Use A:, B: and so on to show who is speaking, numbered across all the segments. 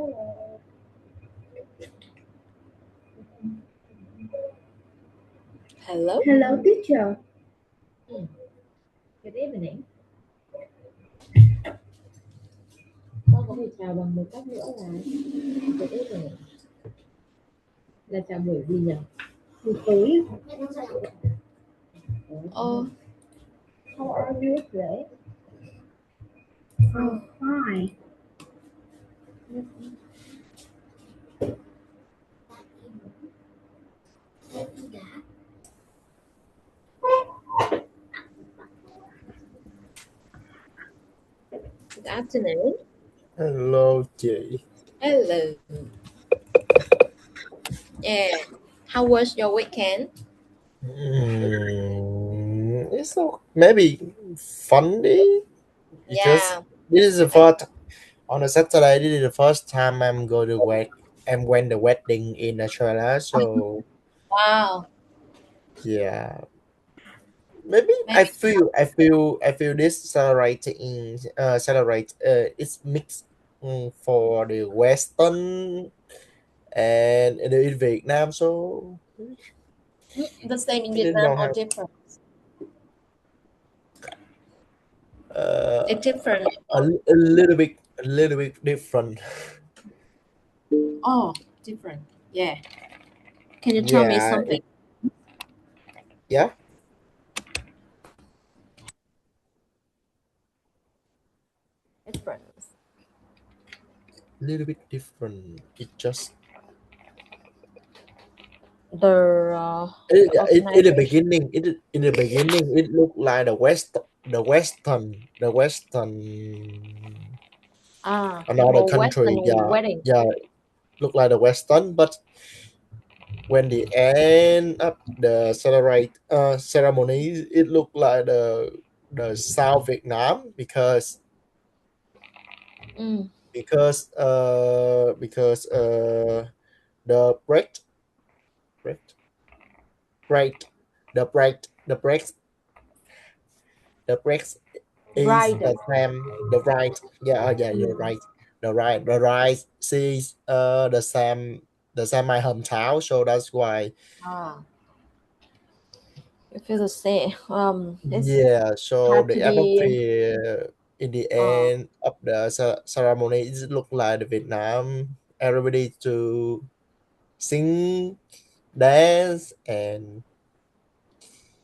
A: Hello.
B: Hello, teacher.
A: Good evening. Con có thể chào bằng một cách nữa là good evening. Là chào buổi gì nhỉ?
B: Buổi tối.
A: Oh, how are you today?
B: Oh, hi.
A: Good afternoon.
C: Hello chị.
A: Hello. Yeah. How was your weekend?
C: It's so maybe funny because
A: Yeah.
C: this is the first on a Saturday. This is the first time I'm going to I'm went the wedding in Australia. So
A: Wow.
C: yeah, maybe
A: Maybe.
C: I feel this celebrate it's mixed for the Western and in Vietnam. So
A: The same in
C: I didn't
A: Vietnam
C: know
A: or
C: how.
A: different?
C: Uh,
A: It's different.
C: a little bit different.
A: Oh, different. Yeah. Can you tell me
C: Yeah,
A: something?
C: yeah,
A: Different.
C: a little bit different. It just
A: The
C: in the
A: organization.
C: beginning, in the beginning, it looked like the western
A: The
C: another
A: more Western
C: country. Yeah,
A: wedding.
C: yeah, look like the western, but when the end of the celebrate ceremony, it looked like the South Vietnam
A: Mm.
C: because the break break the break is
A: Bride.
C: the same the right yeah you're
A: Mm.
C: right the right sees the same my hometown, so that's why
A: Ah, it feels the same. It's
C: yeah, so
A: had to
C: the
A: be.
C: atmosphere in the
A: Uh,
C: end of the ceremony it look like the Vietnam, everybody to sing, dance, and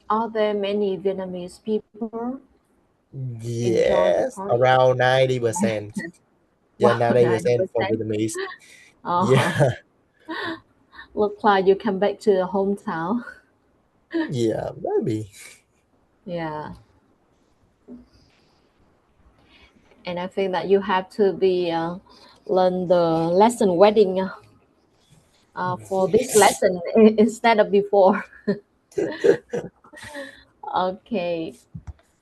A: are there many Vietnamese people enjoy the
C: yes,
A: party?
C: around 90%. Yeah,
A: Wow,
C: 90% for
A: 90%.
C: Vietnamese.
A: Oh,
C: Yeah.
A: look like you come back to the hometown.
C: Yeah, maybe.
A: Yeah, and I think that you have to be learn the lesson wedding for this
C: Yes.
A: lesson instead of before. Okay,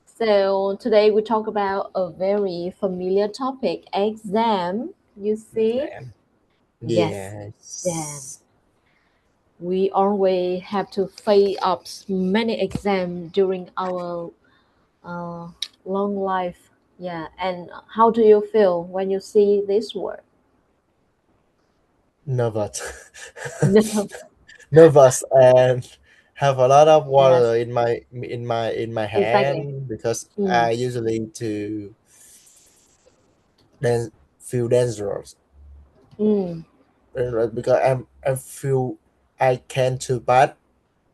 A: so today we talk about a very familiar topic, exam. You see?
C: Exam.
A: Yes, exam.
C: Yes.
A: We always have to face up many exams during our uh, long life. Yeah, and how do you feel when you see this word?
C: Nervous.
A: No.
C: Nervous and have a lot of
A: Yes,
C: water in my
A: exactly.
C: hand because I
A: Mm.
C: usually to then feel dangerous.
A: Mm.
C: Because I feel I can to pass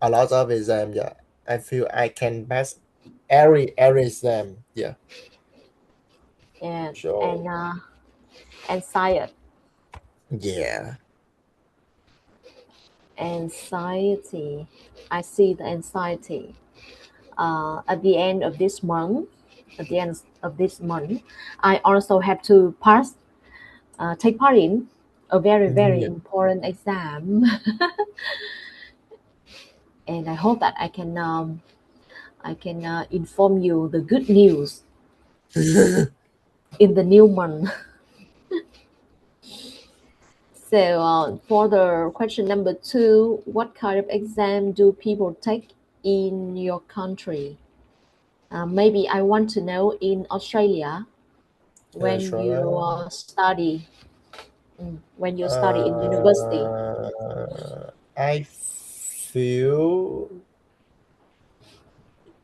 C: a lot of exam. Yeah, I feel I can pass every exam. Yeah,
A: Yeah,
C: so
A: and anxiety,
C: yeah.
A: anxiety. I see the anxiety. At the end of this month, at the end of this month, I also have to take part in a very
C: Yeah.
A: important exam, and I hope that I can inform you the good news in the new month. So for the question number two, what kind of exam do people take in your country? Maybe I want to know in Australia when you
C: Australia.
A: study. when you study in university?
C: I feel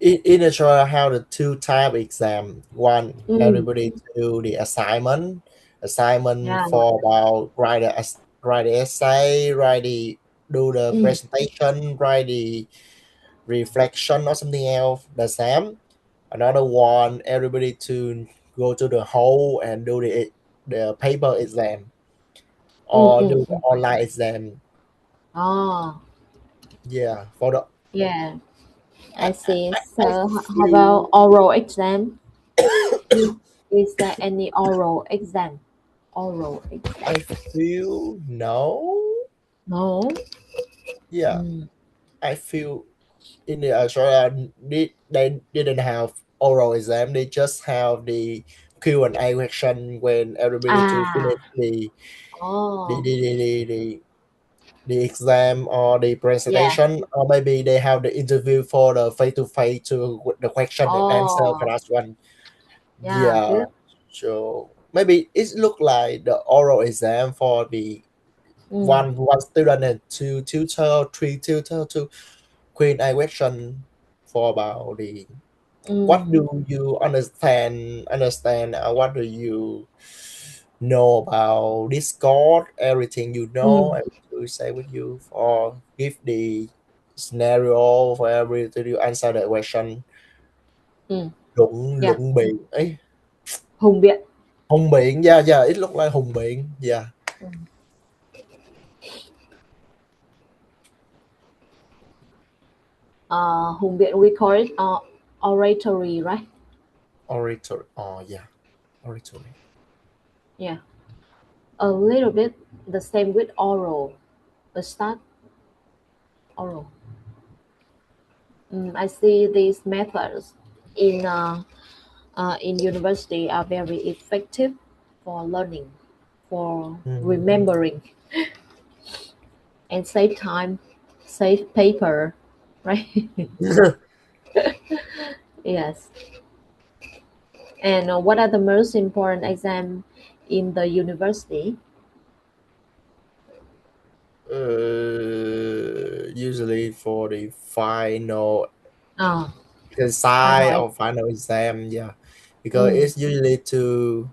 C: in a trial how the two type exam. One,
A: Mm,
C: everybody do the assignment
A: yeah.
C: for about write the essay, do the
A: Mm,
C: presentation, write the reflection or something else the same. Another one, everybody to go to the hall and do the paper exam or do the
A: mm.
C: online exam.
A: Oh,
C: Yeah, for the
A: yeah. I
C: I,
A: see.
C: I
A: So, how about
C: feel
A: oral exam? Is, is there any oral exam? Oral exam?
C: I feel no.
A: No.
C: Yeah,
A: Mm.
C: I feel in the Australia they didn't have oral exam. They just have the Q&A question when everybody to finish
A: Ah.
C: the
A: Oh.
C: the, the, the, the the exam or the
A: Yeah.
C: presentation, or maybe they have the interview for the face to face to the question and answer
A: Oh.
C: class one.
A: Yeah.
C: Yeah,
A: Good.
C: so maybe it look like the oral exam for the
A: Mm.
C: one student and two tutor, three tutor to Queen I question for about the what
A: Mm.
C: do you understand what do you know about Discord, everything you know,
A: Mm.
C: and to say with you for give the scenario for everything you answer the question
A: Mm. Yeah.
C: luận biện ấy
A: Hùng biện.
C: hùng biện, yeah, yeah, it look like hùng biện, yeah.
A: Mm. Hùng biện we call it oratory, right?
C: Oratory, oh yeah, oratory.
A: Yeah. A little bit the same with oral. A start oral. I see these methods in university are very effective for learning, for
C: Mhm.
A: remembering, and save time, save paper, right? Yes. And what are the most important exam in the university?
C: Usually for the final
A: Ah, final
C: side
A: exam.
C: or final exam, yeah, because
A: Mm,
C: it's usually to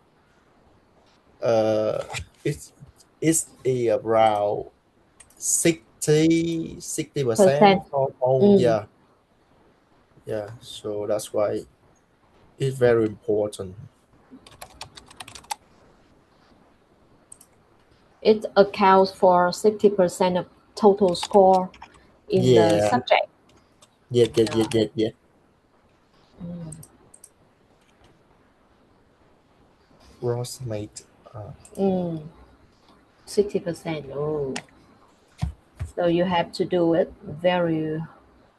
C: uh it's around 60%
A: percent.
C: of all,
A: Mm.
C: yeah, yeah, so that's why it's very important.
A: It accounts for 60% of total score in the
C: Yeah,
A: subject. Yeah.
C: yeah.
A: Mm.
C: Rosmate,
A: 60%. Oh, so you have to do it very,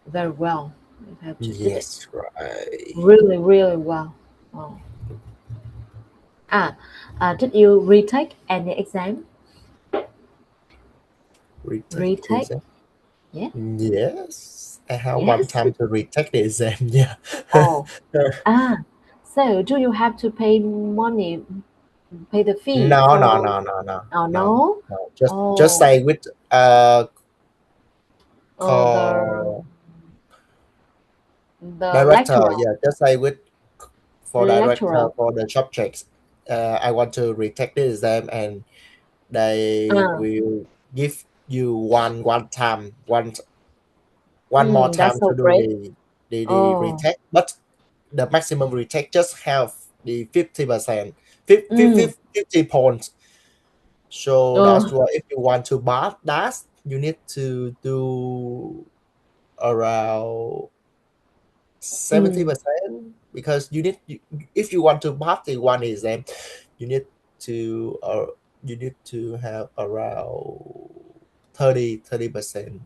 A: very well. You have to do it
C: yes, right.
A: really, really well. Oh. Ah, did you retake any exam?
C: Retake
A: Retake?
C: exam.
A: Yeah.
C: Yes, I have one
A: Yes.
C: time to retake the exam. Yeah.
A: Oh. Ah. So do you have to pay money, pay the fee
C: No, no,
A: for?
C: no, no, no,
A: Oh
C: no,
A: no.
C: no. Just
A: Oh.
C: say with
A: The
C: call
A: the
C: director.
A: lecturer,
C: Yeah, just say with for director
A: lecturer.
C: for the subjects. I want to retake the exam, and they
A: Ah.
C: will give you one more
A: That's
C: time
A: so
C: to do
A: great.
C: the
A: Oh.
C: retake, but the maximum retake just have the 50%,
A: Mm.
C: 50 points. So that's
A: Oh.
C: why if you want to pass that, you need to do around
A: Mm.
C: 70% because if you want to pass the one exam, you need to you need to have around 30%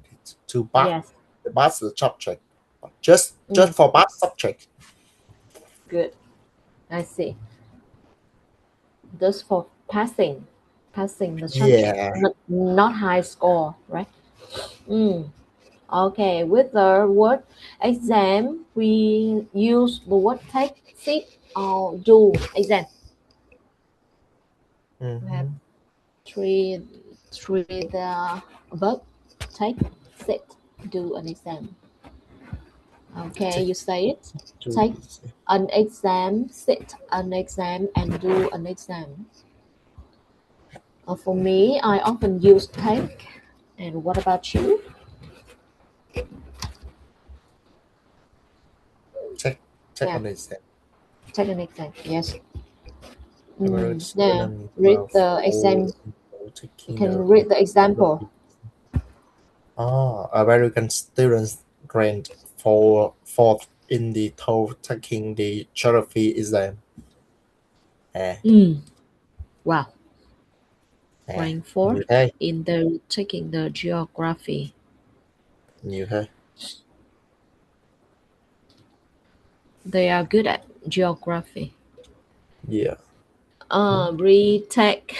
C: to
A: Yes.
C: pass the subject. Just
A: Mm.
C: for pass subject.
A: Good. I see. Just for passing the subject,
C: Yeah.
A: not high score, right? Mm. Okay, with the word exam, we use the word take, sit, or do exam. We have
C: Mhm.
A: Three, three the verb. Take, sit, do an exam. Okay,
C: Take
A: you say it.
C: to
A: Take an exam, sit an exam, and do an exam. For me, I often use take. And what about you?
C: check check
A: Yeah,
C: on exam.
A: take an exam. Yes.
C: American
A: Yeah.
C: student
A: Read the
C: for
A: exam. You
C: taking
A: can
C: the
A: read the example.
C: American students ranked for fourth in the TOEFL taking the geography exam. À,
A: Mm. Wow. Rank fourth
C: nhiều thế,
A: in the taking the geography.
C: nhiều thế.
A: They are good at geography.
C: Yeah.
A: Retake.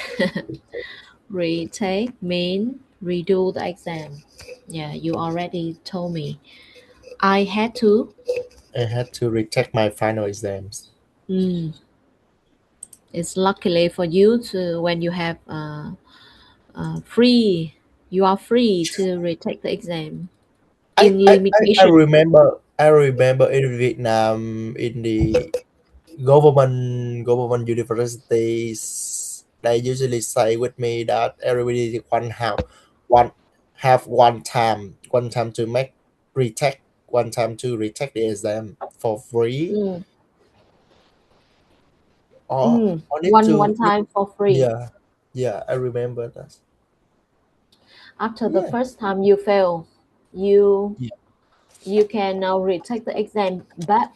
A: Retake mean redo the exam. Yeah, you already told me. I had to.
C: I had to retake my final exams.
A: Mm, it's luckily for you to when you have free. You are free to retake the exam
C: I,
A: in
C: I, I
A: limitation.
C: remember I remember in Vietnam in the government universities they usually say with me that everybody one one time to make retake one time to retake the exam for free
A: Mm,
C: or need
A: one
C: to
A: time for free.
C: yeah, yeah, I remember that.
A: After the
C: Yeah,
A: first time you fail, you
C: yeah.
A: you can now retake the exam, but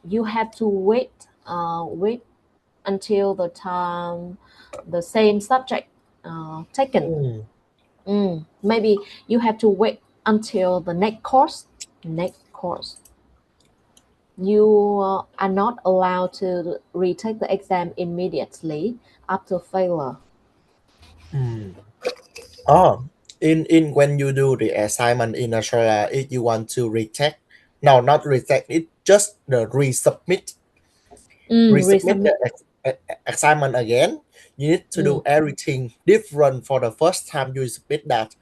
A: you have to wait until the time the same subject taken.
C: Mm,
A: Maybe you have to wait until the next course. Next course, you are not allowed to retake the exam immediately after failure.
C: mm. Oh, in when you do the assignment in Australia, if you want to retake, no, not retake, it just the resubmit the
A: Resubmit.
C: assignment again. You need to do
A: Mm,
C: everything different for the first time you submit that.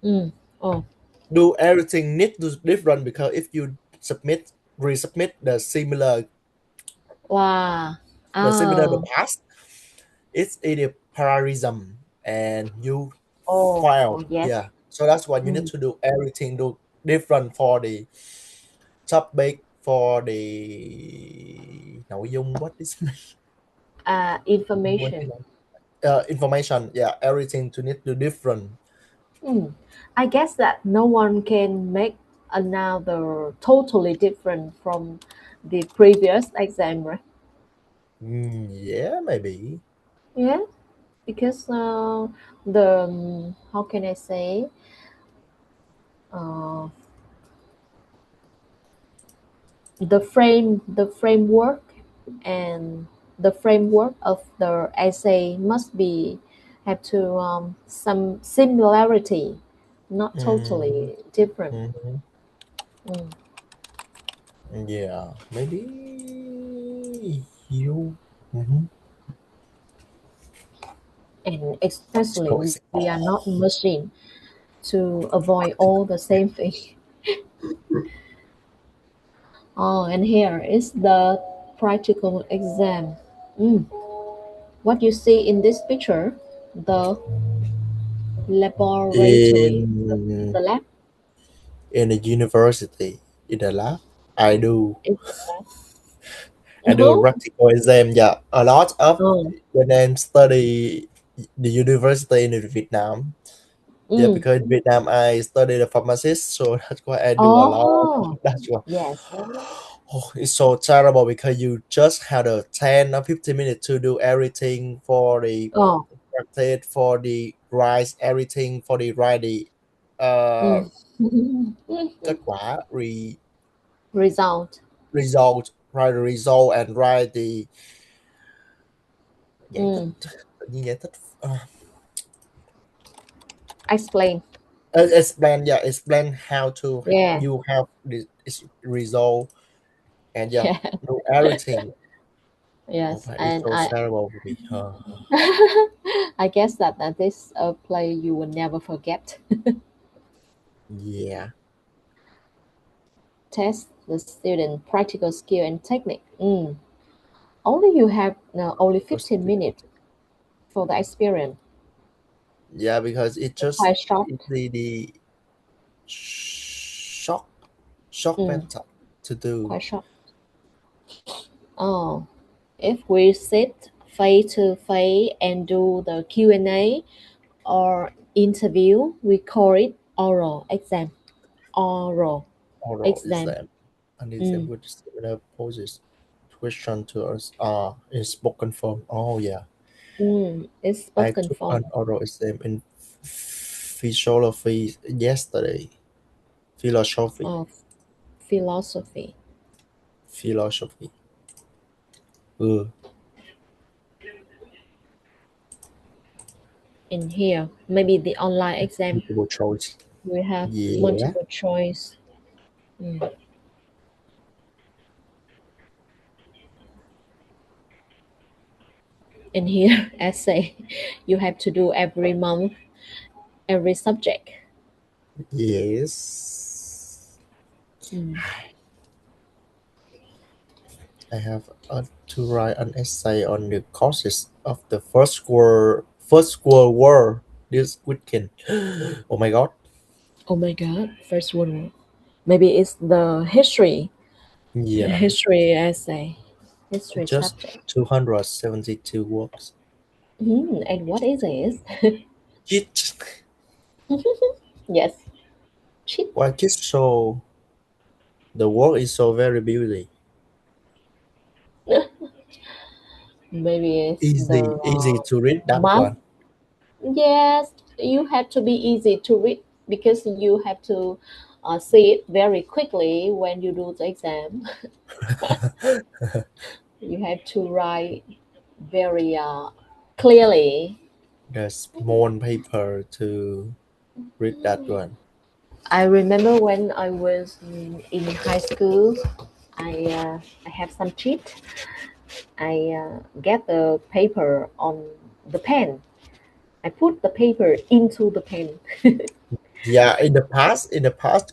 A: mm. Oh,
C: Do everything need to different because if you resubmit
A: wow.
C: the
A: Oh,
C: past, it's a parallelism and you
A: oh,
C: failed.
A: oh, yes.
C: Yeah, so that's why you need
A: Mm.
C: to do everything do different for the topic for the nội dung, what is
A: Information.
C: information, yeah, everything to need to different.
A: Mm. I guess that no one can make another totally different from the previous exam, right?
C: Yeah, maybe.
A: Yeah, because the how can I say uh, the framework and the framework of the essay must be have to some similarity, not
C: mm,
A: totally different.
C: mhm.
A: Mm.
C: Yeah, maybe you. Mhm.
A: And
C: It's
A: especially
C: crazy.
A: we are not machine to avoid all the same thing. Oh, and here is the practical exam. Mm. What you see in this picture, the laboratory,
C: in
A: the lab
C: in the university in the lab, I do
A: is the lab.
C: I do a
A: No?
C: practical exam. Yeah, a lot of
A: Oh.
C: when I study the university in Vietnam. Yeah,
A: Mm.
C: because in Vietnam I studied a pharmacist, so that's why I do a lot.
A: Oh,
C: That's why.
A: yes.
C: Oh, it's so terrible because you just had a 10 or 15 minutes to do everything for the
A: Oh.
C: practice, for the write everything for the write the uh,
A: Mm.
C: kết quả
A: Result.
C: result, write the result and write the giải thích,
A: Mm.
C: tự nhiên giải thích
A: Explain.
C: explain, yeah, explain how to
A: Yeah.
C: you have the result and yeah,
A: Yeah.
C: do everything. Oh,
A: Yes,
C: man, it's
A: and
C: so
A: I
C: terrible for me.
A: I guess that this play you will never forget.
C: Yeah,
A: Test the student practical skill and technique. Only you have only
C: because
A: 15 minutes for the experience.
C: yeah, because
A: Quite short.
C: it's the shock
A: Mm,
C: method to do.
A: quite short. Oh, if we sit face to face and do the Q&A or interview, we call it oral exam. Oral
C: Oral
A: exam.
C: exam and exam
A: Mm,
C: with similar poses. Question to us are in spoken form. Oh yeah,
A: it's
C: I
A: spoken
C: took an
A: form
C: oral exam in physiology yesterday. Philosophy,
A: of philosophy.
C: philosophy. Uh,
A: In here, maybe the online exam,
C: multiple choice.
A: we have
C: Yeah,
A: multiple choice. Mm. In here, essay, you have to do every month, every subject.
C: yes.
A: Mm.
C: I have to write an essay on the causes of the First World War this weekend. Oh my god!
A: Oh my God, first one. Maybe it's the
C: Yeah,
A: history essay, history
C: just
A: subject.
C: 272 words.
A: And what is it?
C: It
A: Yes, cheat.
C: Why just so the work is so very beauty.
A: Maybe it's
C: Easy,
A: the
C: easy to read that
A: math.
C: one.
A: Yes, you have to be easy to read because you have to see it very quickly when you do the exam. You have to write very clearly.
C: The small paper to read that one.
A: I remember when I was in high school, I have some cheat. I get the paper on the pen. I put the paper into the pen.
C: Yeah, in the past,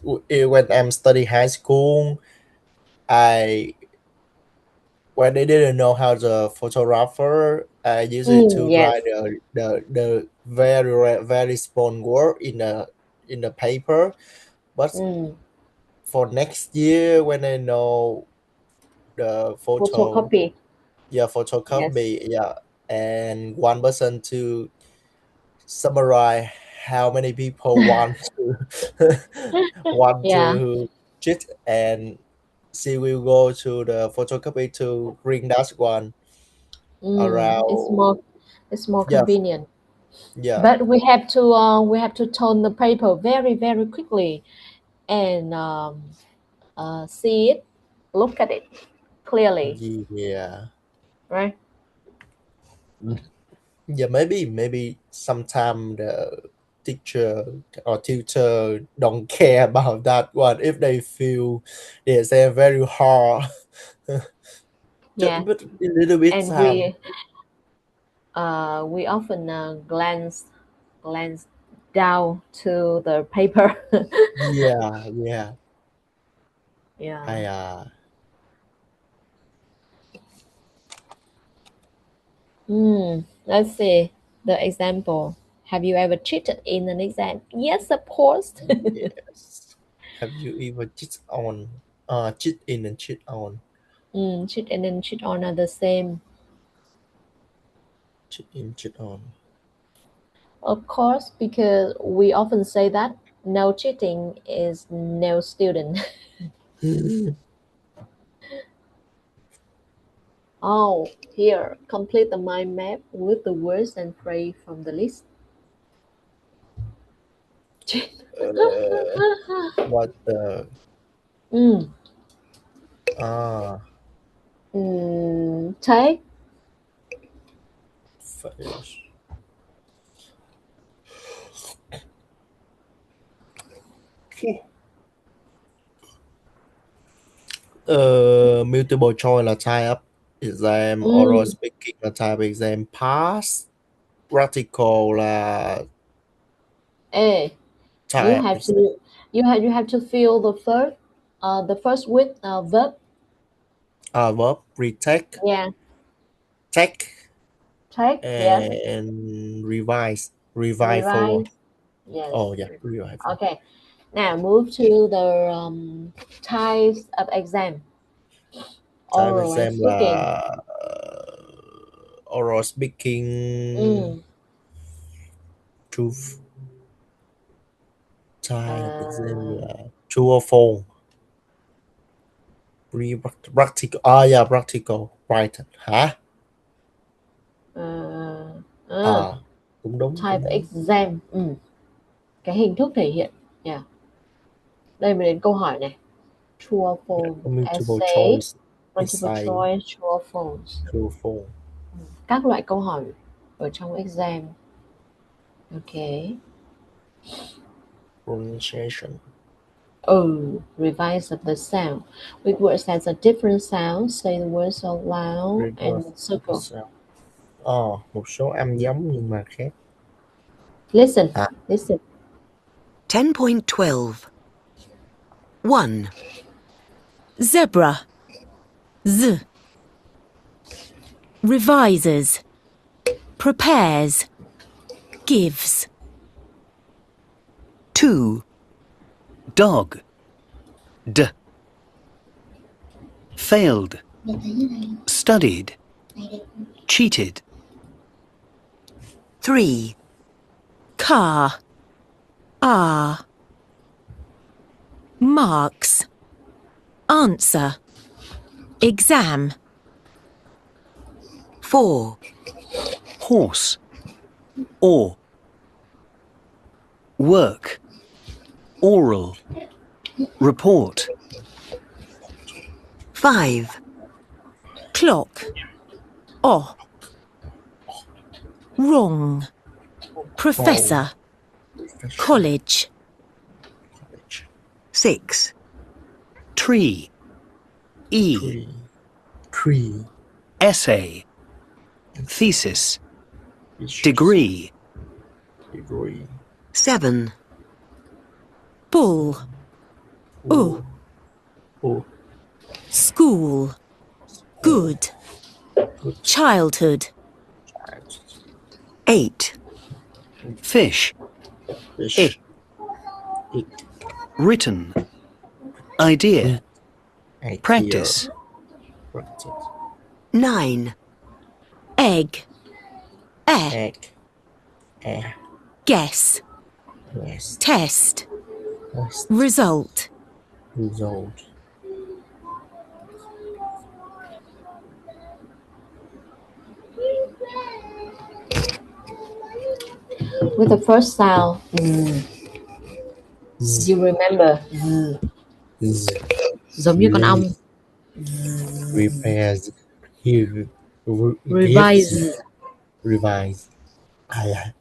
C: when I'm studying high school, I when I didn't know how to photographer, I used it to
A: Yes.
C: write very small word in the paper. But
A: Mm.
C: for next year, when I know the photo,
A: Photocopy.
C: yeah,
A: Yes.
C: photocopy, yeah, and one person to summarize how many people want to want
A: Yeah.
C: to cheat, and she will go to the photocopy to bring that one
A: It's
C: around.
A: more
C: Yeah,
A: convenient.
C: yeah,
A: But we have to turn the paper very very quickly and see it, look at it clearly,
C: yeah.
A: right?
C: Yeah, maybe sometime the teacher or tutor don't care about that one if they feel they say very hard. Just
A: Yeah.
C: but a little bit
A: And
C: time.
A: we often glance down to the paper.
C: Yeah, yeah.
A: Yeah.
C: I
A: Let's see the example. Have you ever cheated in an exam? Yes, of course.
C: yes. Have you ever cheat in and cheat on,
A: Cheat and then cheat on are the same.
C: cheat in, cheat on?
A: Of course, because we often say that no cheating is no student. Oh, here, complete the mind map with the words and phrase from the list.
C: uh, what the
A: mm,
C: ah
A: take.
C: fish. Multiple choice là tie up. exam, oral
A: Ừ.
C: speaking là type exam pass, practical là
A: Ê, you
C: type
A: have to
C: exam.
A: you have to fill the first with verb.
C: Verb retake,
A: Yeah.
C: take,
A: Take. Yes.
C: and revise for.
A: Revise. Yes.
C: Oh yeah, revise for.
A: Okay. Now move to the types of exam.
C: Type
A: Oral and
C: exam
A: speaking.
C: là oral speaking,
A: Ừ.
C: truth. Type exam
A: Uh,
C: là true or false. Practical. Yeah, practical. Right. Hả?
A: uh,
C: À, cũng đúng,
A: type
C: cũng đúng.
A: exam. Ừ. Cái hình thức thể hiện. Yeah. Đây mới đến câu hỏi này. True or false?
C: Multiple
A: Essay,
C: choice.
A: multiple
C: Essay.
A: choice, true or false.
C: True or false.
A: Các loại câu hỏi ở trong exam. Okay.
C: Pronunciation.
A: Oh, revise of the sound. With words that a different sound, say the words out loud and
C: Reverse of the
A: circle.
C: sound. Một số âm giống nhưng mà khác.
A: Listen,
C: À,
A: listen.
D: 10.12. 1. Zebra. Z. Revises. Prepares. Gives. 2. Dog. D. Failed. Studied. Cheated. 3. Car. R. Marks. Answer. Exam. 4. Horse. Or. Work. Oral. Report. 5. Clock. Oh. Wrong. Professor. College. 6. Tree. E.
C: Tree.
D: Essay. Thesis. Degree.
C: Degree.
D: 7. Bull.
C: Oh. Oh.
D: School. Good.
C: Good.
D: Childhood. 8. Fish.
C: Fish.
D: It. Written. Idea.
C: Idea.
D: Practice.
C: Practice.
D: 9. Egg.
C: Egg.
D: Guess.
C: Yes.
D: Test.
C: Test.
D: Result.
C: Result.
A: With the first sound,
C: Z.
A: you remember
C: Z.
A: giống như con ong.
C: Repairs. Gives.
A: Revise.
C: Revise. Yeah.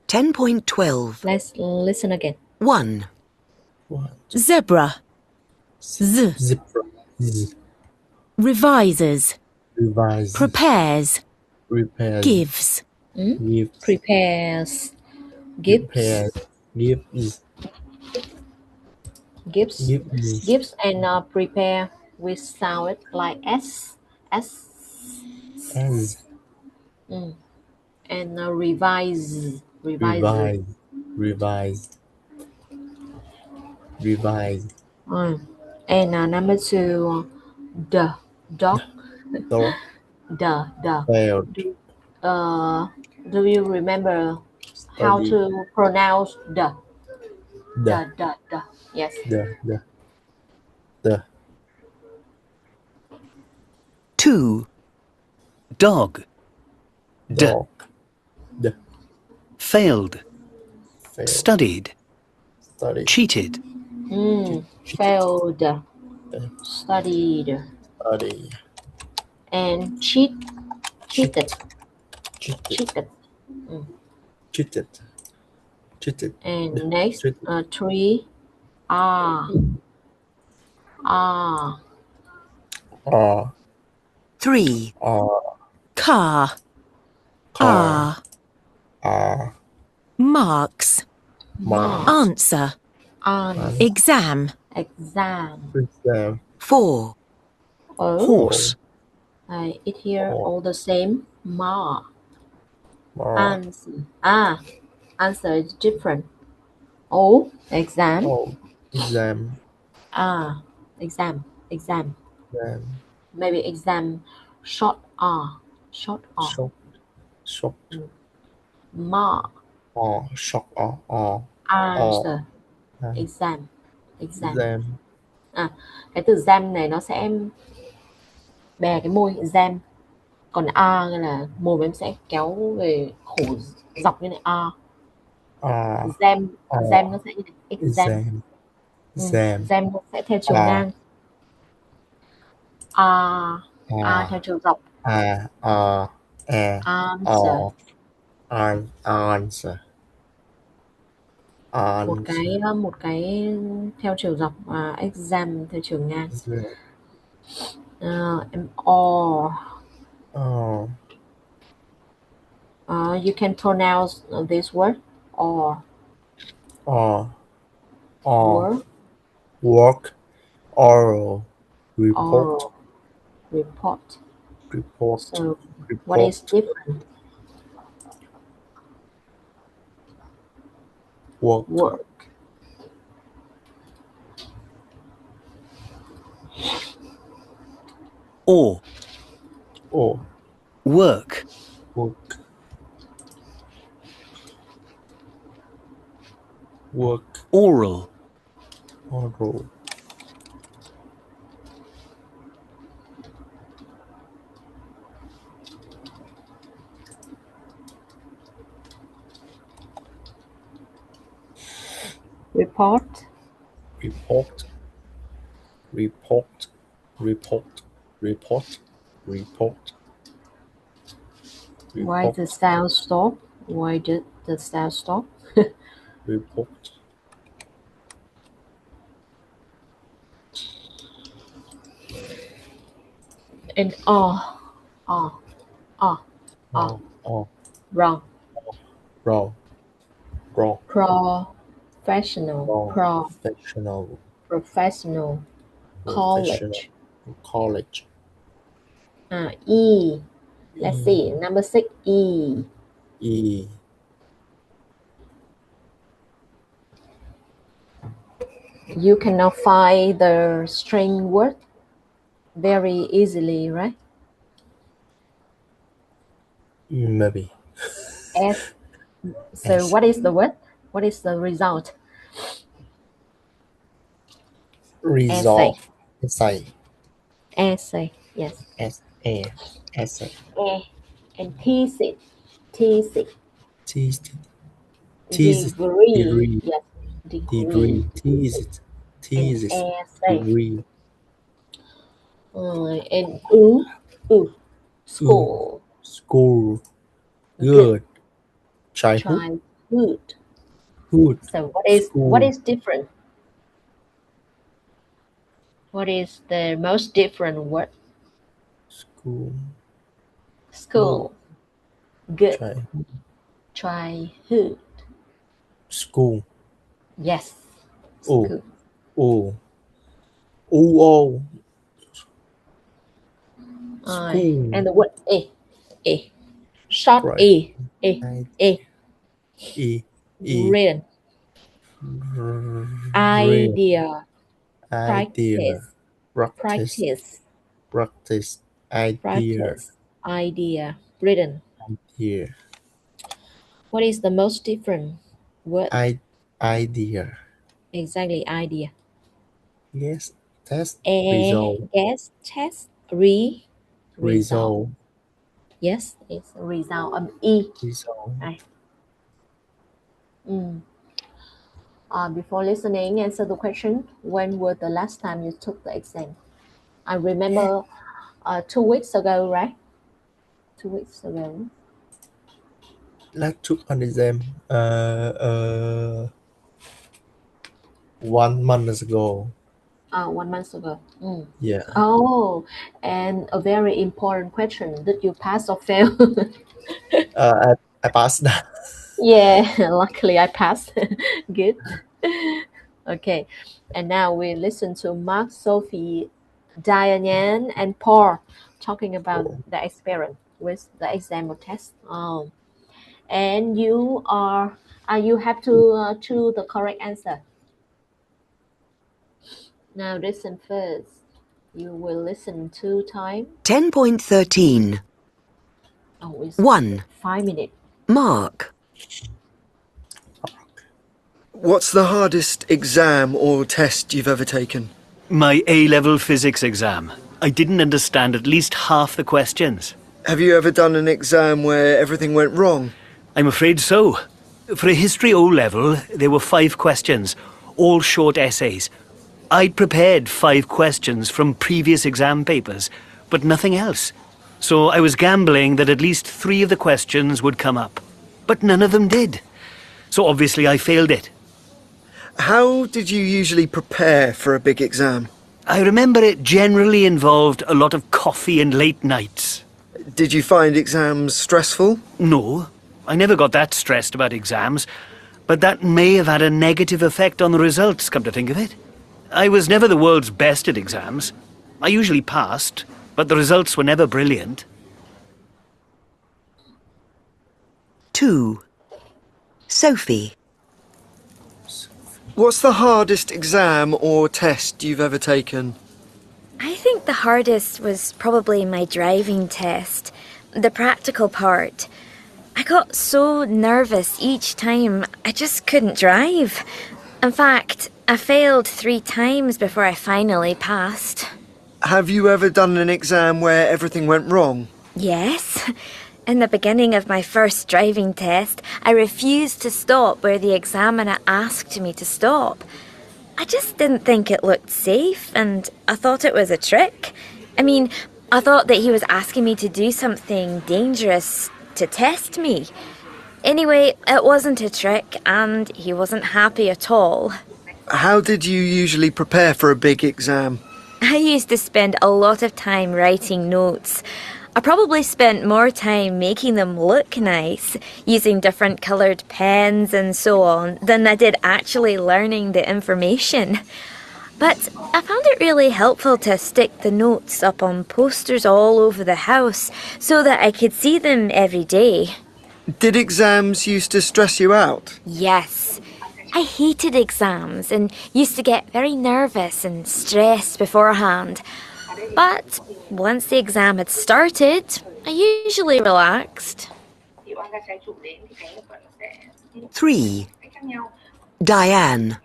D: 10.12.
A: Let's listen again.
D: 1.
C: What?
D: Zebra. Z.
C: Zebra. Z.
D: Revises.
C: Revise.
D: Prepares.
C: Repairs.
D: Gives.
C: Gives.
A: Prepares.
C: Repairs.
A: Gives.
C: Gives.
A: Gives and prepare. We sound it like S. S.
C: As.
A: And revise.
C: Revise. Revise. Revise.
A: And number 2, the dog.
C: So.
A: The.
C: Failed.
A: Do you remember how
C: Study.
A: to pronounce the?
C: The.
A: Yes.
C: The.
D: 2. Dog. D.
C: Dog. The.
D: Failed.
C: Failed.
D: Studied.
C: Study.
D: Cheated.
A: Failed. Studied.
C: Study.
A: And cheated.
C: Cheated.
A: And next,
C: Cheated.
A: 3 are.
D: 3. Car.
C: car,
D: R. Marks.
A: Mark.
D: Answer.
A: Ans.
D: Exam.
A: Exam.
C: exam,
D: 4.
A: Oh,
D: Horse.
A: it here
C: Horse.
A: all the same. Mark.
C: mark,
A: Answer. Answer is different. Oh, exam.
C: exam,
A: Exam.
C: exam,
A: Maybe exam. Short R.
C: shock, shock,
A: Mark.
C: shock,
A: Answer. Exam.
C: exam,
A: Cái từ jam này nó sẽ bè cái môi jam. Còn A là mồm em sẽ kéo về khổ dọc như này A. Jam nó sẽ như này. Exam.
C: exam,
A: Jam nó sẽ theo chiều ngang. A theo chiều dọc. Answer.
C: answer,
A: Một cái theo chiều dọc và exam theo chiều ngang. Em or. You can pronounce this word or. Word.
C: work, oral, report,
A: Oral. Report.
C: report,
A: So what is different?
C: work,
D: Or. Work.
C: work,
D: Oral.
C: oral,
A: Report.
C: report, report, report, report, report,
A: Why the sound stop? Why did the sound stop?
C: report,
A: And wrong.
C: wrong,
A: Professional. Professional. College.
C: college,
A: E. Let's see. Number 6. E. You cannot find the string word very easily, right?
C: maybe,
A: S. So
C: S.
A: what is the word? What is the result?
C: Resolve, essay,
A: Essay. Yes.
C: essay,
A: A. And thesis. Thesis. Degree. Yes. Degree.
C: thesis,
A: Essay.
C: degree,
A: And school.
C: school, good, childhood,
A: So
C: school,
A: what is different? What is the most different word? School. Good. Childhood.
C: School.
A: Yes.
C: School.
A: School. And the word A. Short right. A. Written. Idea. Practice. Idea. Written.
C: Idea.
A: What is the most different word?
C: Idea.
A: Exactly, idea.
C: Yes. Test.
A: Result. Yes. Test. Result. Yes, it's a result. E.
C: Result.
A: Right. Before listening, answer the question. When was the last time you took the exam? I remember 2 weeks ago, right? 2 weeks ago.
C: Last took an exam 1 month ago.
A: 1 month ago. Mm.
C: Yeah.
A: Oh, and a very important question: did you pass or fail?
C: I passed that.
A: Yeah, luckily I passed. Good. Okay, and now we listen to Mark, Sophie, Diane, and Paul talking about the experience with the exam or test. And you have to choose the correct answer. Now listen first. You will listen 2 times.
D: 10.13.
A: Oh, it's
D: 1.
A: 5 minutes.
D: Mark.
E: What's the hardest exam or test you've ever taken?
F: My A-level physics exam. I didn't understand at least half the questions.
E: Have you ever done an exam where everything went wrong?
F: I'm afraid so. For a history O-level, there were 5 questions, all short essays. I'd prepared 5 questions from previous exam papers, but nothing else. So I was gambling that at least 3 of the questions would come up. But none of them did. So obviously I failed it.
E: How did you usually prepare for a big exam?
F: I remember it generally involved a lot of coffee and late nights.
E: Did you find exams stressful?
F: No, I never got that stressed about exams, but that may have had a negative effect on the results, come to think of it. I was never the world's best at exams. I usually passed, but the results were never brilliant.
D: 2. Sophie.
E: What's the hardest exam or test you've ever taken?
G: I think the hardest was probably my driving test, the practical part. I got so nervous each time, I just couldn't drive. In fact, I failed 3 times before I finally passed.
E: Have you ever done an exam where everything went wrong?
G: Yes. In the beginning of my first driving test, I refused to stop where the examiner asked me to stop. I just didn't think it looked safe, and I thought it was a trick. I thought that he was asking me to do something dangerous to test me. Anyway, it wasn't a trick, and he wasn't happy at all.
E: How did you usually prepare for a big exam?
G: I used to spend a lot of time writing notes. I probably spent more time making them look nice, using different coloured pens and so on, than I did actually learning the information. But I found it really helpful to stick the notes up on posters all over the house so that I could see them every day.
E: Did exams used to stress you out?
G: Yes. I hated exams and used to get very nervous and stressed beforehand. But once the exam had started, I usually relaxed.
D: 3. Diane.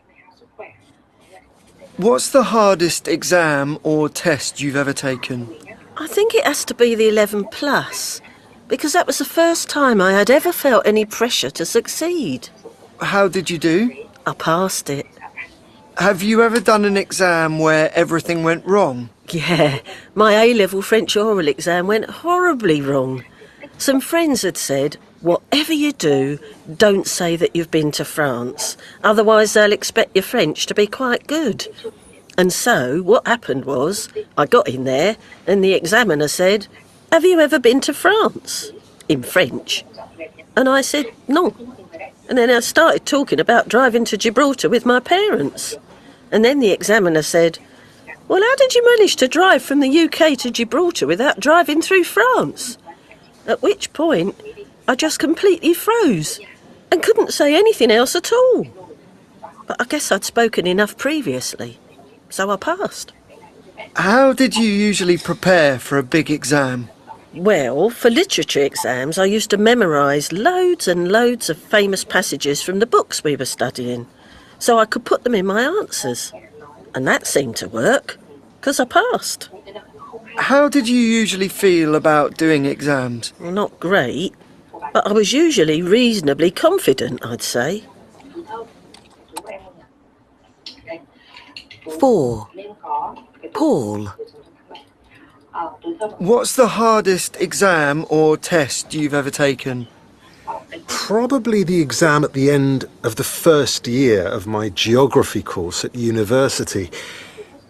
E: What's the hardest exam or test you've ever taken?
H: I think it has to be the 11 plus, because that was the first time I had ever felt any pressure to succeed.
E: How did you do?
H: I passed it.
E: Have you ever done an exam where everything went wrong?
H: Yeah, my A-level French oral exam went horribly wrong. Some friends had said, whatever you do, don't say that you've been to France, otherwise they'll expect your French to be quite good. And so what happened was, I got in there and the examiner said, have you ever been to France? In French. And I said, no. And then I started talking about driving to Gibraltar with my parents. And then the examiner said, well, how did you manage to drive from the UK to Gibraltar without driving through France? At which point, I just completely froze and couldn't say anything else at all. But I guess I'd spoken enough previously, so I passed.
E: How did you usually prepare for a big exam?
H: Well, for literature exams, I used to memorise loads and loads of famous passages from the books we were studying, so I could put them in my answers. And that seemed to work, because I passed.
E: How did you usually feel about doing exams?
H: Well, not great, but I was usually reasonably confident, I'd say.
D: 4. Paul.
E: What's the hardest exam or test you've ever taken?
I: Probably the exam at the end of the first year of my geography course at university.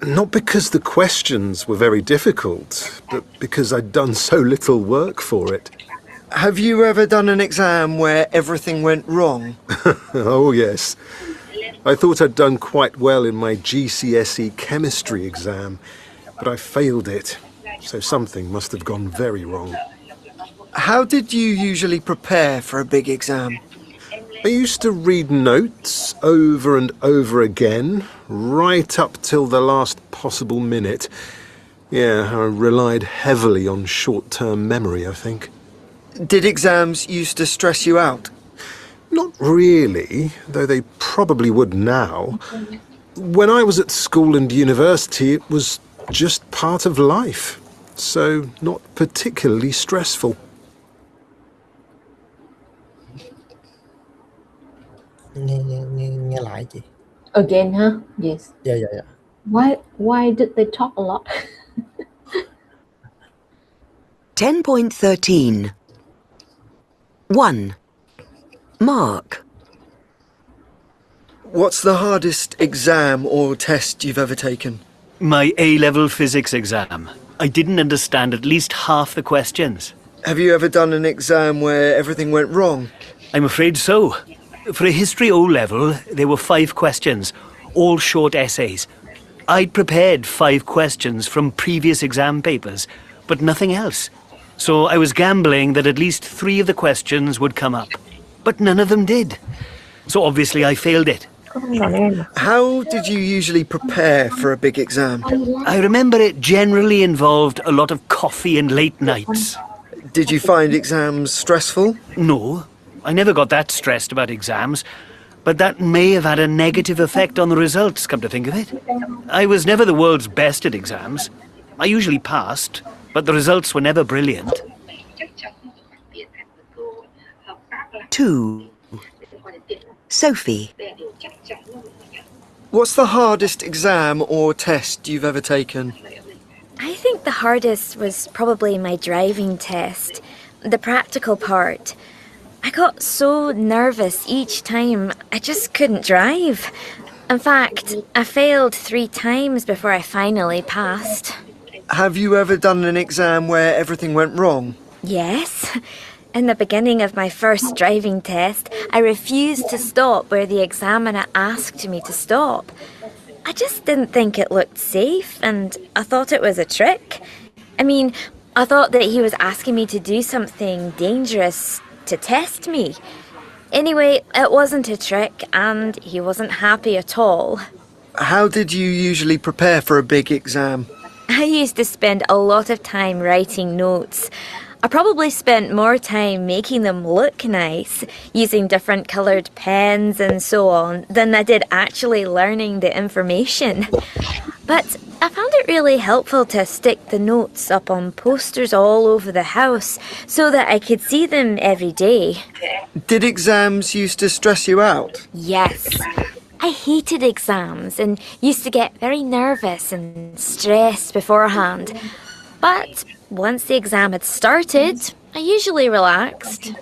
I: Not because the questions were very difficult, but because I'd done so little work for it.
E: Have you ever done an exam where everything went wrong?
I: Oh, yes. I thought I'd done quite well in my GCSE chemistry exam, but I failed it, so something must have gone very wrong.
E: How did you usually prepare for a big exam?
I: I used to read notes over and over again, right up till the last possible minute. Yeah, I relied heavily on short-term memory, I think.
E: Did exams used to stress you out?
I: Not really, though they probably would now. When I was at school and university, it was just part of life, so not particularly stressful.
C: Nghe lại chị.
A: Again, huh? Yes.
C: Yeah.
A: Why did they talk a lot?
D: 10.13. 1. Mark.
E: What's the hardest exam or test you've ever taken?
F: My A-level physics exam. I didn't understand at least half the questions.
E: Have you ever done an exam where everything went wrong?
F: I'm afraid so. For a history O-level, there were 5 questions, all short essays. I'd prepared 5 questions from previous exam papers, but nothing else. So I was gambling that at least 3 of the questions would come up. But none of them did. So obviously I failed it.
E: How did you usually prepare for a big exam?
F: I remember it generally involved a lot of coffee and late nights.
E: Did you find exams stressful?
F: No, I never got that stressed about exams. But that may have had a negative effect on the results, come to think of it. I was never the world's best at exams. I usually passed, but the results were never brilliant.
D: 2. Sophie.
E: What's the hardest exam or test you've ever taken?
G: I think the hardest was probably my driving test, the practical part. I got so nervous each time, I just couldn't drive. In fact, I failed 3 times before I finally passed.
E: Have you ever done an exam where everything went wrong?
G: Yes. In the beginning of my first driving test, I refused to stop where the examiner asked me to stop. I just didn't think it looked safe, and I thought it was a trick. I thought that he was asking me to do something dangerous to test me. Anyway, it wasn't a trick, and he wasn't happy at all.
E: How did you usually prepare for a big exam?
G: I used to spend a lot of time writing notes. I probably spent more time making them look nice, using different coloured pens and so on, than I did actually learning the information. But I found it really helpful to stick the notes up on posters all over the house so that I could see them every day.
E: Did exams used to stress you out?
G: Yes. I hated exams and used to get very nervous and stressed beforehand. But once the exam had started, I usually relaxed.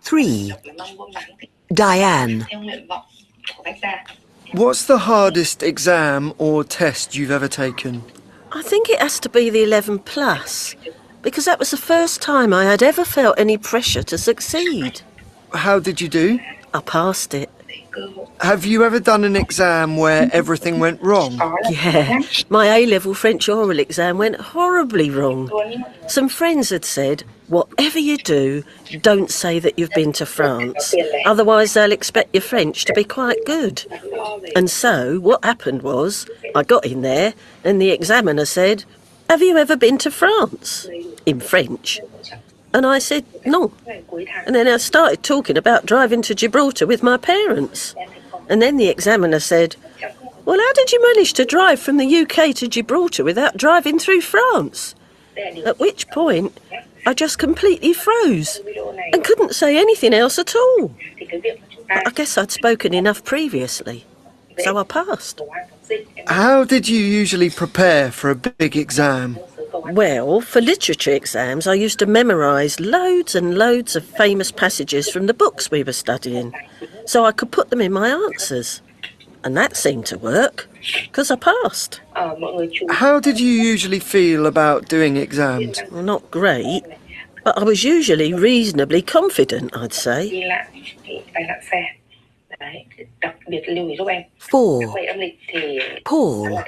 D: 3. Diane.
E: What's the hardest exam or test you've ever taken?
H: I think it has to be the 11 plus, because that was the first time I had ever felt any pressure to succeed.
E: How did you do?
H: I passed it.
E: Have you ever done an exam where everything went wrong?
H: Yeah, my A-level French oral exam went horribly wrong. Some friends had said, whatever you do, don't say that you've been to France, otherwise they'll expect your French to be quite good. And so what happened was, I got in there and the examiner said, have you ever been to France? In French. And I said, no. And then I started talking about driving to Gibraltar with my parents. And then the examiner said, well, how did you manage to drive from the UK to Gibraltar without driving through France? At which point, I just completely froze and couldn't say anything else at all. But I guess I'd spoken enough previously, so I passed.
E: How did you usually prepare for a big exam?
H: Well, for literature exams, I used to memorise loads and loads of famous passages from the books we were studying, so I could put them in my answers. And that seemed to work, because I passed.
E: How did you usually feel about doing exams?
H: Well, not great, but I was usually reasonably confident, I'd say.
D: 4. Paul.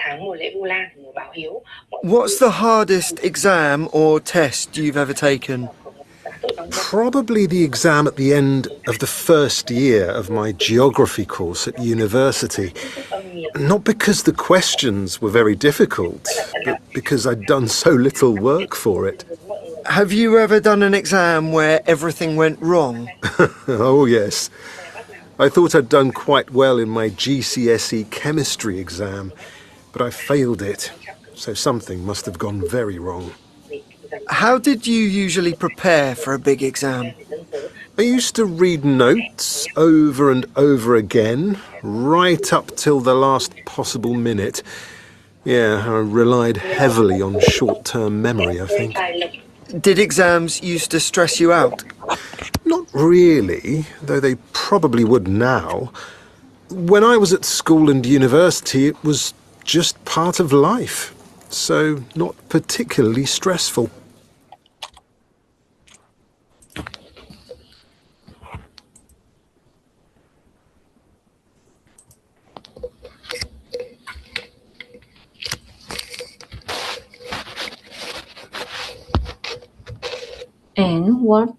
E: What's the hardest exam or test you've ever taken?
I: Probably the exam at the end of the first year of my geography course at university. Not because the questions were very difficult, but because I'd done so little work for it.
E: Have you ever done an exam where everything went wrong?
I: Oh, yes. I thought I'd done quite well in my GCSE chemistry exam, but I failed it, so something must have gone very wrong.
E: How did you usually prepare for a big exam?
I: I used to read notes over and over again, right up till the last possible minute. Yeah, I relied heavily on short-term memory, I think.
E: Did exams used to stress you out?
I: Not really, though they probably would now. When I was at school and university, it was just part of life, so not particularly stressful.
A: And what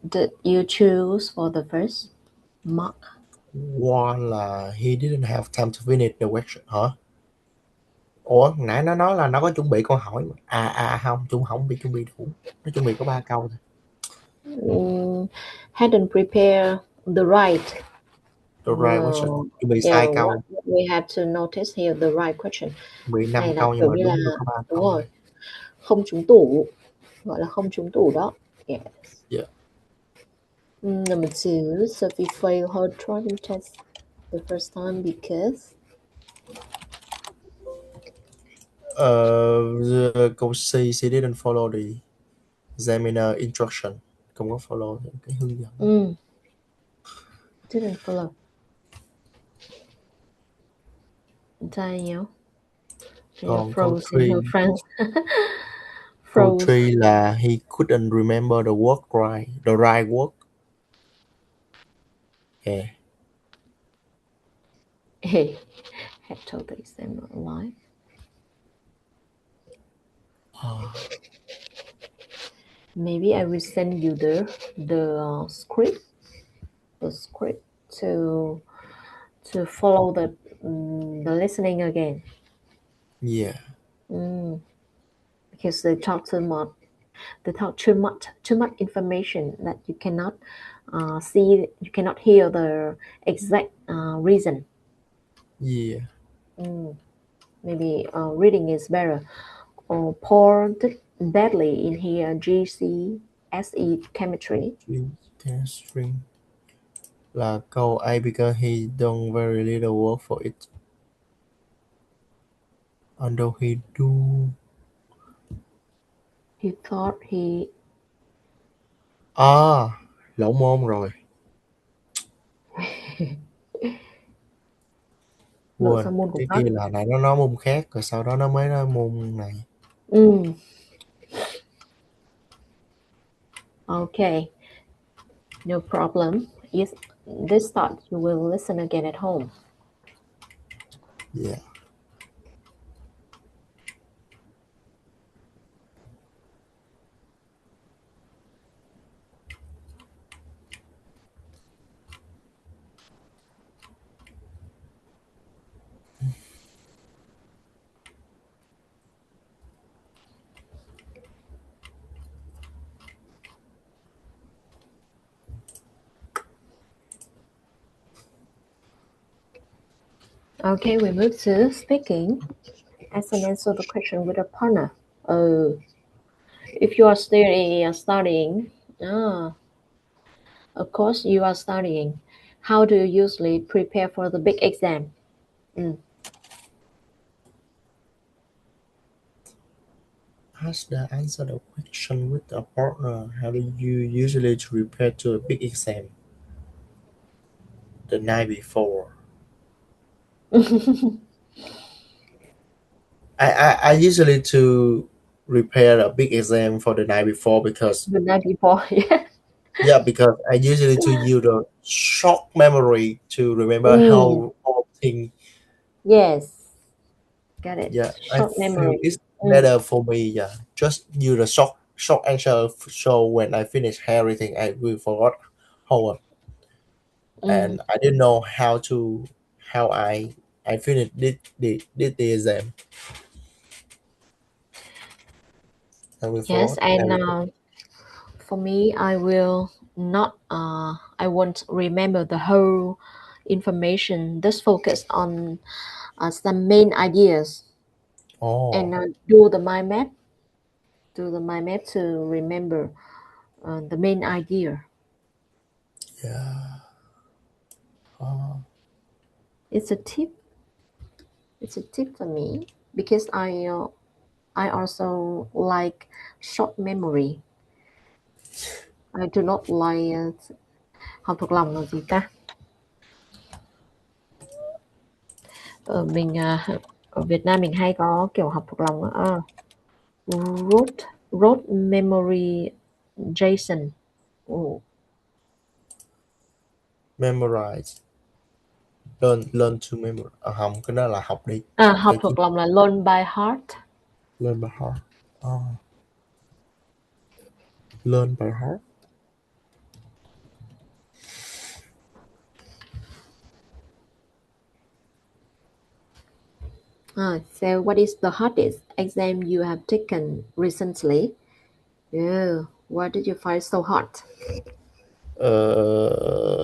A: did you choose for the first mark?
C: One là he didn't have time to finish the question hả? Ủa, nãy nó nói là nó có chuẩn bị câu hỏi mà. Không, không bị chuẩn bị đủ. Nó chuẩn bị có 3 câu thôi.
A: Hadn't prepared the right.
C: The right question. Chuẩn bị sai câu.
A: What we have to notice here the right question.
C: Chuẩn bị 5
A: Này là
C: câu nhưng
A: kiểu
C: mà
A: như
C: đúng
A: là
C: có 3
A: đúng
C: câu.
A: rồi. Không trúng tủ. Gọi là không trúng tủ đó. Yes.
C: Yeah.
A: Number 2, Sophie failed her driving test the first time because
C: Câu C, she didn't follow the examiner instruction. Không có follow cái hướng dẫn.
A: Didn't follow. Daniel.
C: Còn
A: froze in her friends.
C: Câu 3 là he couldn't remember the word right, the right word. Yeah.
A: Hey, had told the examiner a lie. Maybe I will send you the script to follow the listening again.
C: Yeah.
A: Because they talk too much. They talk too much information that you cannot see. You cannot hear the exact reason.
C: Yeah.
A: Maybe reading is better. Or Paul did badly in here GCSE chemistry.
C: Chemistry là câu A because he done very little work for it. Although he do.
A: He thought he.
C: Lộn môn rồi. Quên, cái kia là này nó nói môn khác rồi sau đó nó mới nói môn này.
A: Okay, no problem. Yes, this thought you will listen again at home.
C: Yeah.
A: Okay, we move to speaking. Ask and answer the question with a partner. If you are still studying, of course you are studying. How do you usually prepare for the big exam?
C: Ask the answer the question with a partner. How do you usually prepare to a big exam? The night before. I usually to prepare a big exam for the night before because
A: The night before, yeah.
C: yeah, because I usually to use the short memory to remember
A: Mm,
C: how all thing.
A: yes, got it.
C: Yeah, I
A: Short
C: feel
A: memory.
C: it's
A: Mm,
C: better for me. Yeah, just use the short answer. So when I finish everything, I will forgot homework,
A: mm,
C: and I didn't know how I finished did the exam. I will
A: yes,
C: forgot
A: and
C: everything.
A: for me, I will not. I won't remember the whole information. Just focus on some main ideas and
C: Oh,
A: do the mind map. Do the mind map to remember the main idea.
C: yeah. Oh,
A: It's a tip. It's a tip for me because I also like short memory. I do not like học thuộc lòng là gì ta? Ở mình ở Việt Nam mình hay có kiểu học thuộc lòng rote rote memory Jason. Ồ,
C: memorize. Learn to memorize. Không, cái đó là học đi.
A: học
C: Cái
A: thuộc lòng là learn by heart.
C: learn by heart. Oh, learn by heart.
A: So what is the hardest exam you have taken recently? Yeah, what did you find so hard?
C: Uh,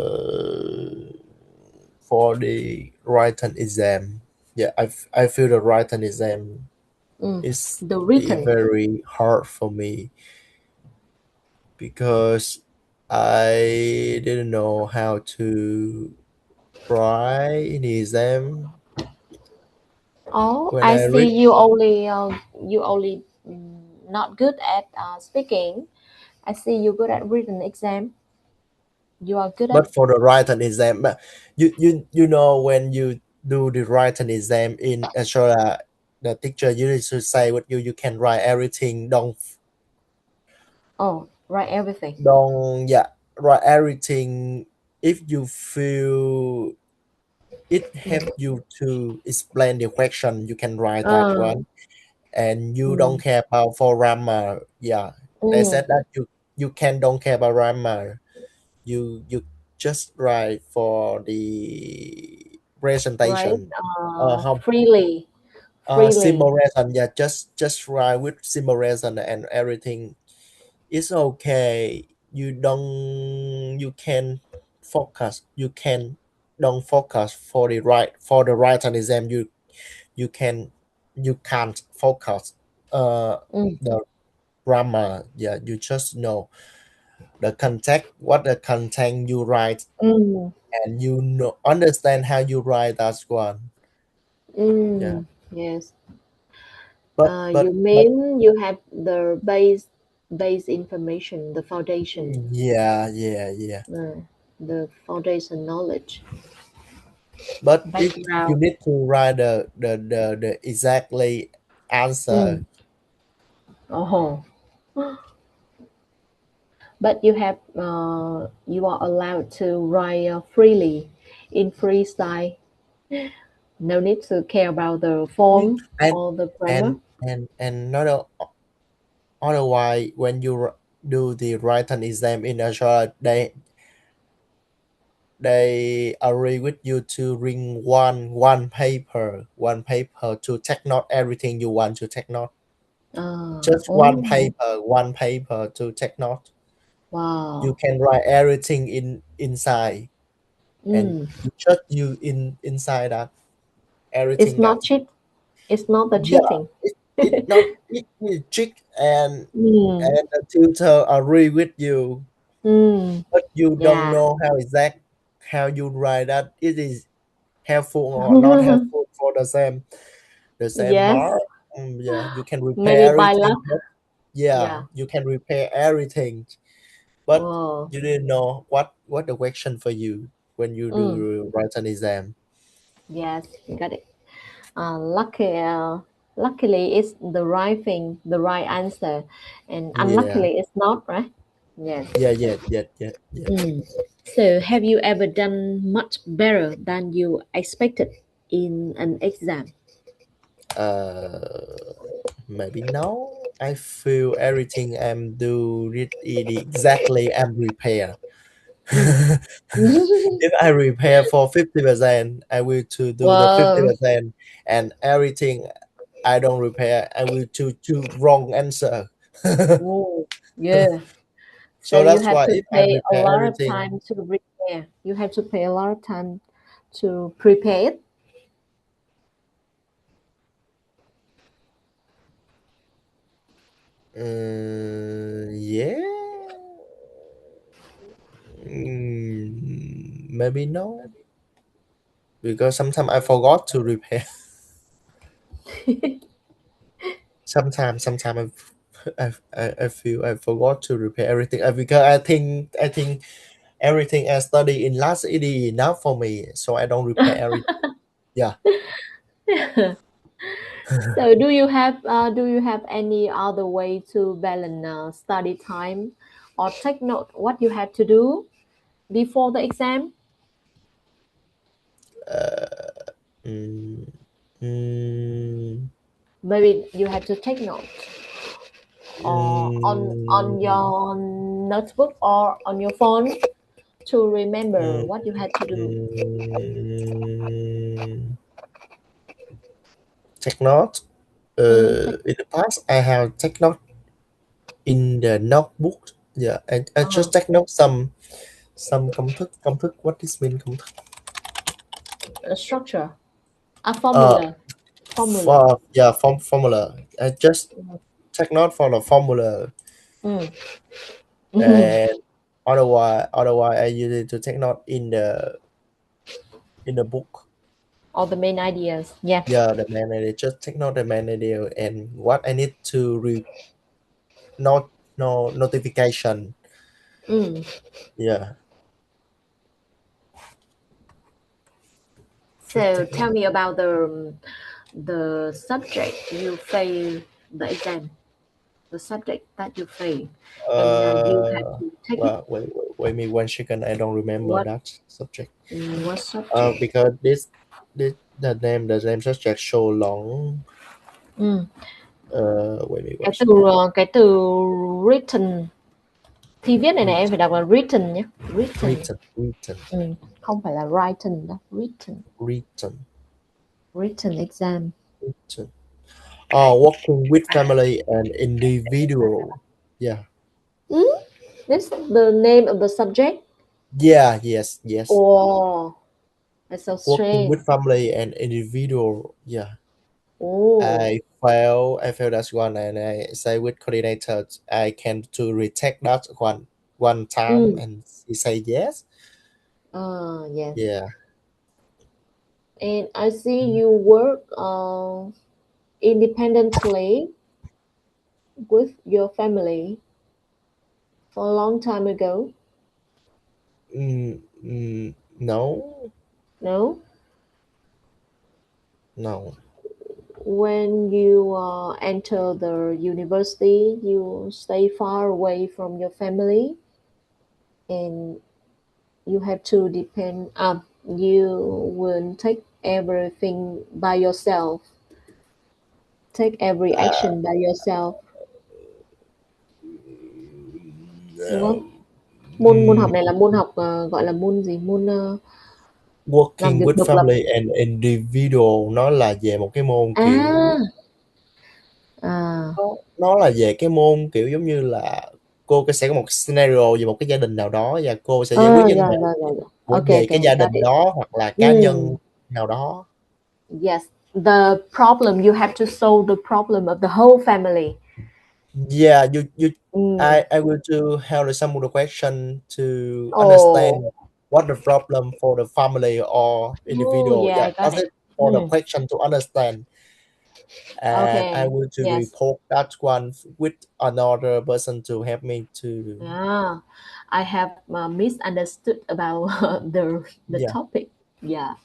C: for the written exam. Yeah, I feel the written exam
A: Mm,
C: is
A: the
C: the
A: written.
C: very hard for me because I didn't know how to write in the exam
A: Oh,
C: when
A: I
C: I
A: see
C: read.
A: you only not good at speaking. I see you good at written exam. You are good at.
C: But for the written exam, but you know when you do the written exam in Australia, the teacher usually should say what you can write everything.
A: Oh, write everything.
C: Don't yeah, write everything. If you feel it help
A: Mm.
C: you to explain the question, you can write that
A: Uh,
C: one, and you don't
A: mm,
C: care about for grammar. Yeah, they
A: mm,
C: said that you can don't care about grammar. You just write for the
A: right.
C: presentation. How
A: Freely, freely.
C: simulation. Yeah, just write with simulation and everything. It's okay. You can focus. You can don't focus for the written exam. You can't focus
A: Mm,
C: the grammar. Yeah, you just know the context, what the content you write,
A: mm,
C: and you know understand how you write that one. Yeah,
A: yes.
C: but
A: You
C: but but
A: mean you have the base information, the foundation,
C: yeah.
A: uh, the foundation knowledge,
C: But if you
A: background.
C: need to write the exactly answer.
A: Mm. Oh, but you are allowed to write freely in freestyle. No need to care about the
C: Mm,
A: form
C: and
A: or the grammar.
C: and not otherwise when you do the written exam in Australia, they agree with you to bring one paper to take note everything you want to take note. Just
A: Oh,
C: one paper to take note. You
A: wow.
C: can write everything inside, and
A: Mm.
C: you just you inside that
A: It's
C: everything
A: not
C: that.
A: cheat. It's not the
C: Yeah,
A: cheating.
C: it not it trick,
A: Mm.
C: and the tutor agree with you,
A: Mm.
C: but you don't
A: Yeah.
C: know how you write that it is helpful or not helpful for the same
A: Yes.
C: mark. Yeah, you can repair
A: Maybe by
C: everything,
A: luck.
C: but yeah,
A: Yeah.
C: you can repair everything, but
A: Oh.
C: you didn't know what the question for you when you
A: Mm.
C: do write an exam.
A: Yes, got it. Luckily, it's the right thing, the right answer, and
C: Yeah,
A: unluckily, it's not, right? Yes.
C: yeah.
A: Mm. So, have you ever done much better than you expected in an exam?
C: Uh, maybe no. I feel everything I'm do it exactly I'm prepare.
A: Mm.
C: If I prepare for 50%, I will to do the
A: Wow.
C: 50%, and everything I don't prepare, I will to wrong answer.
A: Oh, yeah. So
C: So
A: you
C: that's
A: have
C: why
A: to
C: if I
A: pay a
C: prepare
A: lot of
C: everything,
A: time to prepare. You have to pay a lot of time to prepare it.
C: yeah, maybe no, because sometimes I forgot to prepare. Sometimes I feel I forgot to prepare everything because I think everything I study in last it is enough for me, so I don't prepare everything. Yeah.
A: So do you have any other way to balance study time or take note what you have to do before the exam?
C: Mm, mm,
A: Maybe you have to take note or on
C: mm,
A: your notebook or on your phone to remember
C: mm,
A: what you had to do.
C: mm, take note.
A: Take,
C: In the past, I have take note in the notebook. Yeah, I
A: uh,
C: just take note some công thức. What this mean công thức?
A: a structure, a
C: Uh,
A: formula.
C: for yeah, formula. I just take note for the formula,
A: Mm.
C: and otherwise I use it to take note in the book.
A: All the main ideas. Yeah.
C: Yeah, the main idea. Just take note the main idea and what I need to not no notification.
A: Mm.
C: Yeah, just
A: So
C: take
A: tell
C: note.
A: me about the subject you fail the exam. The subject that you fail, and you have
C: Uh,
A: to take it.
C: well, wait me 1 second. I don't remember
A: What
C: that subject.
A: what subject?
C: Because this the name subject so long.
A: Ừ.
C: Wait me one
A: Cái từ
C: second.
A: cái từ written, thi viết này này em
C: Written,
A: phải đọc là written nhé, written.
C: written,
A: Ừ. Không phải là written đâu, written,
C: written,
A: written exam.
C: written. Working with family and individual. Yeah,
A: Mm? That's the name of the subject.
C: yeah, yes.
A: Oh, that's so
C: Working
A: strange.
C: with family and individual. Yeah,
A: Oh.
C: I failed that one, and I say with coordinator, I can to retake that one time,
A: Mm.
C: and he say yes.
A: Yes.
C: Yeah.
A: And I see you work independently with your family for a long time ago.
C: No,
A: No?
C: no.
A: When you enter the university, you stay far away from your family and you have to depend, you will take everything by yourself, take every
C: Uh,
A: action by yourself, đúng không?
C: no.
A: Môn
C: Mm,
A: học này là môn học gọi là môn gì? Môn làm
C: Working
A: việc
C: with
A: độc lập.
C: family and individual nó là về một cái môn kiểu
A: À, à,
C: nó là về cái môn kiểu giống như là cô sẽ có một scenario về một cái gia đình nào đó và cô sẽ giải quyết vấn đề
A: rồi.
C: của
A: Ok,
C: về cái gia
A: got
C: đình
A: it.
C: đó hoặc là cá
A: Mm,
C: nhân nào đó.
A: yes, the problem, you have to solve the problem of the whole family.
C: Yeah, you
A: Mm.
C: I will to help some of the question to
A: Oh,
C: understand what the problem for the family or
A: oh,
C: individual.
A: yeah,
C: Yeah,
A: I got
C: that's
A: it.
C: it for the
A: Mm.
C: question to understand. And I
A: Okay,
C: will to
A: yes.
C: report that one with another person to help me to.
A: Ah, I have misunderstood about the
C: Yeah.
A: topic. Yeah.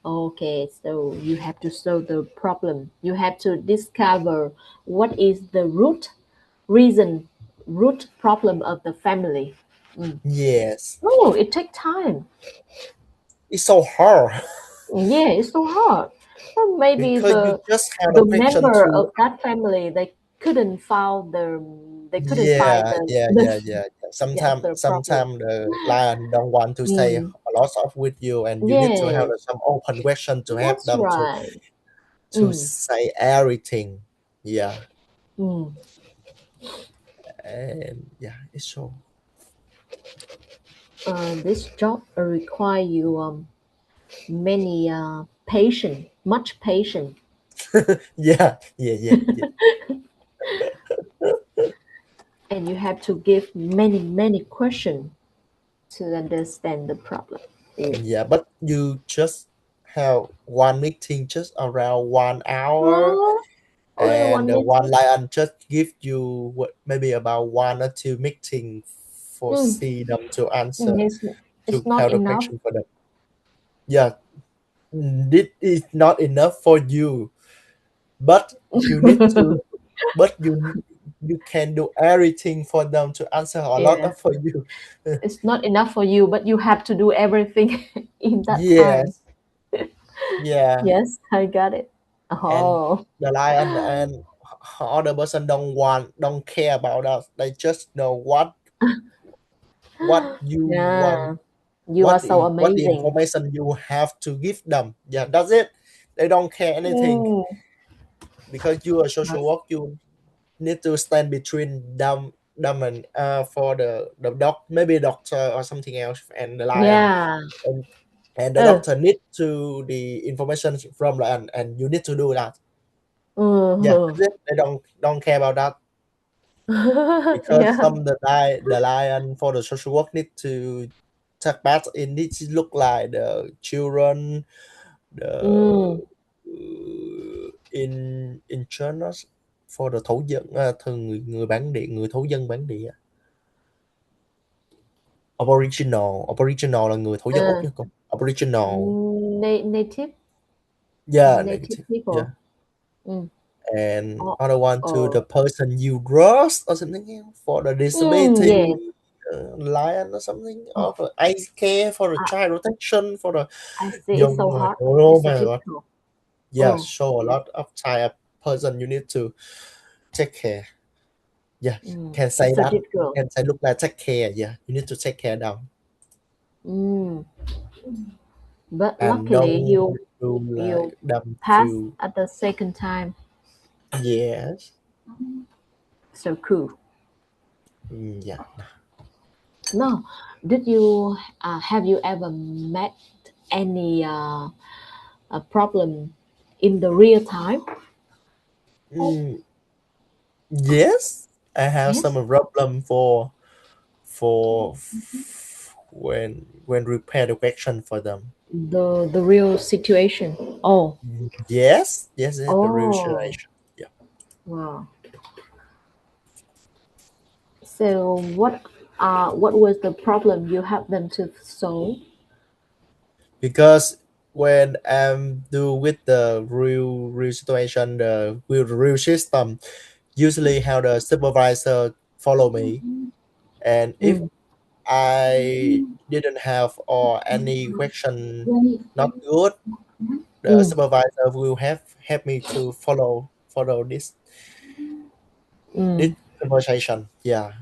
A: Okay, so you have to solve the problem. You have to discover what is the root problem of the family.
C: Yes,
A: Oh, it takes time.
C: it's so hard
A: Yeah, it's so hard. Or maybe
C: because you
A: the
C: just have a
A: the
C: question
A: member
C: to.
A: of that family they couldn't find
C: Yeah, yeah,
A: the
C: yeah, yeah, yeah.
A: yes
C: Sometimes,
A: the problem.
C: sometimes the lion don't want to say
A: Mm,
C: a lot of with you, and you need to have
A: yes,
C: some open question to have
A: that's
C: them
A: right.
C: to
A: Mm,
C: say everything. Yeah,
A: mm.
C: and yeah, it's so.
A: This job require you many patience, much patience,
C: Yeah, yeah, yeah, yeah,
A: and you have to give many questions to understand the problem. Mm.
C: yeah. But you just have one meeting just around 1 hour,
A: Oh, only
C: and
A: one
C: the one
A: meeting.
C: lion just give you what, maybe about 1 or 2 meeting for
A: Mm.
C: see them to
A: Mm,
C: answer
A: it's
C: to
A: not
C: have the
A: enough.
C: question for them. Yeah, this is not enough for you, but you need to, but you can do everything for them to answer a lot
A: Yeah,
C: of for you.
A: it's not enough for you, but you have to do everything in that time.
C: Yes, yeah,
A: Yes, I got it.
C: and
A: Oh,
C: the lion and other person don't care about us. They just know what you want,
A: yeah, you are so
C: what the
A: amazing.
C: information you have to give them. Yeah, that's it. They don't care anything
A: Mm.
C: because you are social
A: That's-
C: work. You need to stand between them and for the doc, maybe doctor or something else, and the lion,
A: Yeah.
C: and, and the
A: Uh,
C: doctor need to the information from lion, and you need to do that. Yeah,
A: uh-huh.
C: that's it. They don't care about that because
A: Yeah.
C: some the lion for the social work need to take part in this look like the children, the
A: Mm.
C: in churches for the thổ dân, thường người bản địa, người thổ dân bản địa. Aboriginal là người thổ dân Úc
A: Uh,
C: nha con. Aboriginal,
A: native
C: yeah,
A: native
C: negative, yeah.
A: people. Mm.
C: And
A: Oh,
C: other one to the
A: oh.
C: person you trust or something else for the
A: Mm,
C: disability,
A: yes.
C: lion or something,
A: Oh,
C: or for eye care, for the
A: I,
C: child protection, for the
A: I see. It's
C: young
A: so
C: one.
A: hard.
C: Oh
A: It's so
C: my god.
A: difficult.
C: Yeah,
A: Oh,
C: so a
A: yes.
C: lot of type person you need to take care. Yeah,
A: Mm.
C: can say
A: It's so
C: that.
A: difficult.
C: Can say look like take care. Yeah, you need to take care them.
A: Mm. But
C: And
A: luckily,
C: don't
A: you
C: do
A: you
C: like them
A: pass
C: feel.
A: at the second time.
C: Yes.
A: So cool.
C: Yeah.
A: No, did you have you ever met any problem in the real time?
C: Mm, yes. I have
A: Yes,
C: some problem for when repair the question for them.
A: the real situation. Oh,
C: Yes. Yes. Yes. The real
A: oh,
C: situation. Yeah.
A: wow. So what was the problem you helped them to solve?
C: Because when I'm do with the real situation, the real system, usually how the supervisor follow me, and if
A: Mm,
C: I didn't have or any question not good, the
A: mm,
C: supervisor will have help me to follow this
A: mm,
C: conversation. Yeah,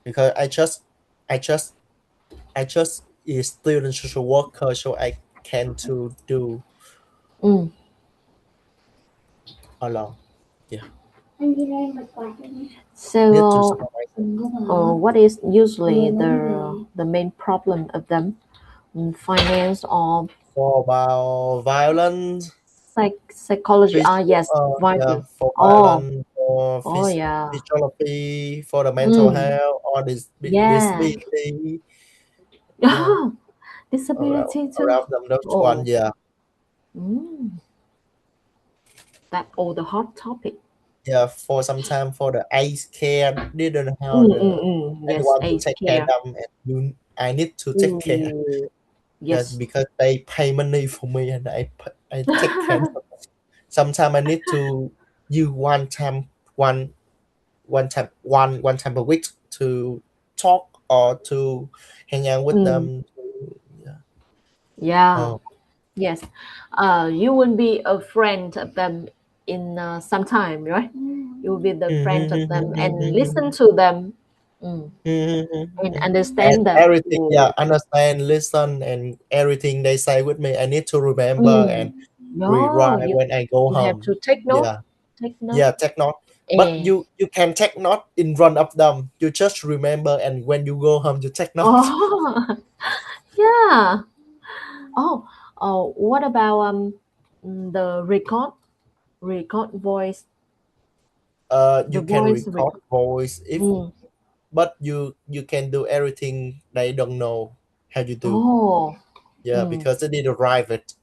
C: because I just I just is student social worker, so I can to do
A: mm.
C: alone. Yeah, need to
A: So
C: supervise.
A: what is usually the main problem of them? Finance or
C: For about violence,
A: psychology? Ah,
C: physical,
A: yes,
C: yeah,
A: violence.
C: for
A: Oh,
C: violence, for
A: oh yeah.
C: physiology, for the mental
A: Mm,
C: health, or this
A: yeah.
C: disability. Yeah,
A: Disability too.
C: around them, those one.
A: Oh,
C: Yeah,
A: mm, that all the hot topic.
C: yeah. For some time, for the eye care, didn't have
A: Mm,
C: the
A: mm, mm. Yes,
C: anyone to
A: ace
C: take care of
A: care.
C: them, and I need to take care.
A: Ooh.
C: Yes,
A: Yes.
C: because they pay money for me and I take care of them. Sometimes I need to use one time a week to talk or to hang out with
A: Mm,
C: them. Yeah.
A: yeah.
C: Oh.
A: Yes. You will be a friend of them in some time, right? You will be the friend of them and listen to them, mm, and
C: And
A: understand them.
C: everything, yeah, understand, listen, and everything they say with me, I need to remember
A: Mm.
C: and
A: No,
C: rewrite when I go
A: you have
C: home.
A: to take note.
C: Yeah,
A: Take note.
C: yeah, take note. But
A: Eh.
C: you can take note in front of them. You just remember, and when you go home, you take note.
A: Oh, yeah. Oh, oh. What about the record voice, the
C: You can
A: voice
C: record
A: record?
C: voice if,
A: Mm.
C: but you can do everything they don't know how you do.
A: Oh.
C: Yeah,
A: Mm.
C: because they need to drive it.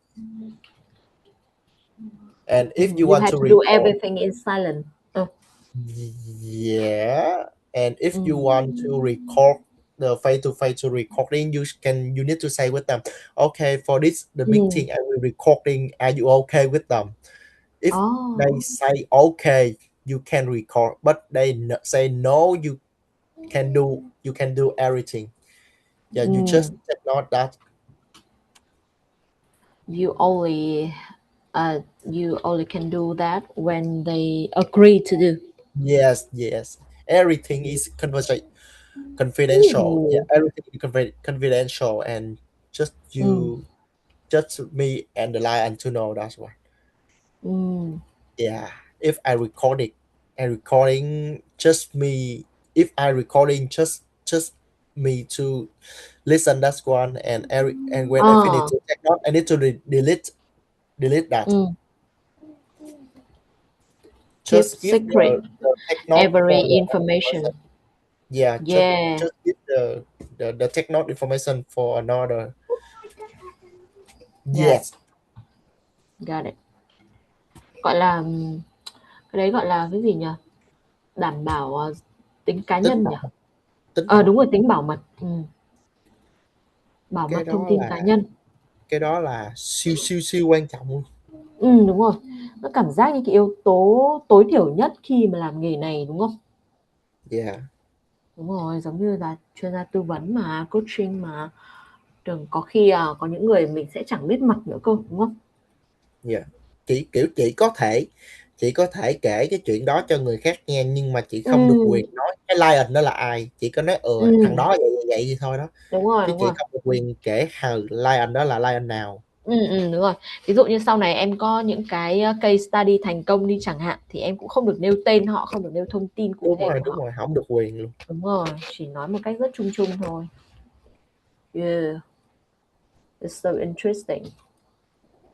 C: And if
A: Mm.
C: you
A: You
C: want
A: had
C: to
A: to do
C: record,
A: everything in silent.
C: yeah, and if you
A: Mm.
C: want to record the face-to-face recording, you need to say with them, okay, for this the
A: Mm.
C: meeting I will recording. Are you okay with them? If they
A: Oh.
C: say okay, you can record, but they say no, you can do everything. Yeah, you just
A: Mm.
C: take note that.
A: You only you only can do that when they agree to do.
C: Yes, yes. Everything is confidential. Yeah,
A: Ooh.
C: everything is confidential, and just
A: Mm.
C: you, just me and the lion to know that's why.
A: Mm.
C: Yeah, if I record it, and recording just me. If I recording just me to listen, that's one. And when I finish
A: Ah.
C: to take note, I need to delete that.
A: Mm. Keep
C: Just give
A: secret
C: the take note
A: every
C: for the other person.
A: information.
C: Yeah,
A: Yeah.
C: just give the take note information for another.
A: Got it.
C: Yes.
A: Got it. Gọi là cái đấy gọi là cái gì nhỉ? Đảm bảo tính cá
C: tính
A: nhân nhỉ?
C: bảo tính bảo
A: Đúng rồi, tính bảo mật. Bảo
C: cái
A: mật thông
C: đó
A: tin cá
C: là
A: nhân.
C: siêu siêu siêu quan trọng luôn.
A: Đúng rồi. Nó cảm giác như cái yếu tố tối thiểu nhất khi mà làm nghề này đúng không?
C: Yeah.
A: Đúng rồi, giống như là chuyên gia tư vấn mà, coaching mà. Đừng có khi có những người mình sẽ chẳng biết mặt nữa cơ, đúng không?
C: Yeah. Chị có thể kể cái chuyện đó cho người khác nghe, nhưng mà chị không được
A: Ừm,
C: quyền nói cái client đó là ai. Chị có nói thằng
A: ừm,
C: đó vậy vậy vậy thì thôi đó,
A: đúng rồi,
C: chứ
A: đúng
C: chị
A: rồi.
C: không được quyền kể client đó là client nào.
A: Đúng rồi. Ví dụ như sau này em có những cái case study thành công đi chẳng hạn, thì em cũng không được nêu tên họ, không được nêu thông tin cụ thể của
C: Đúng
A: họ.
C: rồi, không được quyền luôn.
A: Đúng rồi, chỉ nói một cách rất chung chung thôi. Yeah, it's so interesting.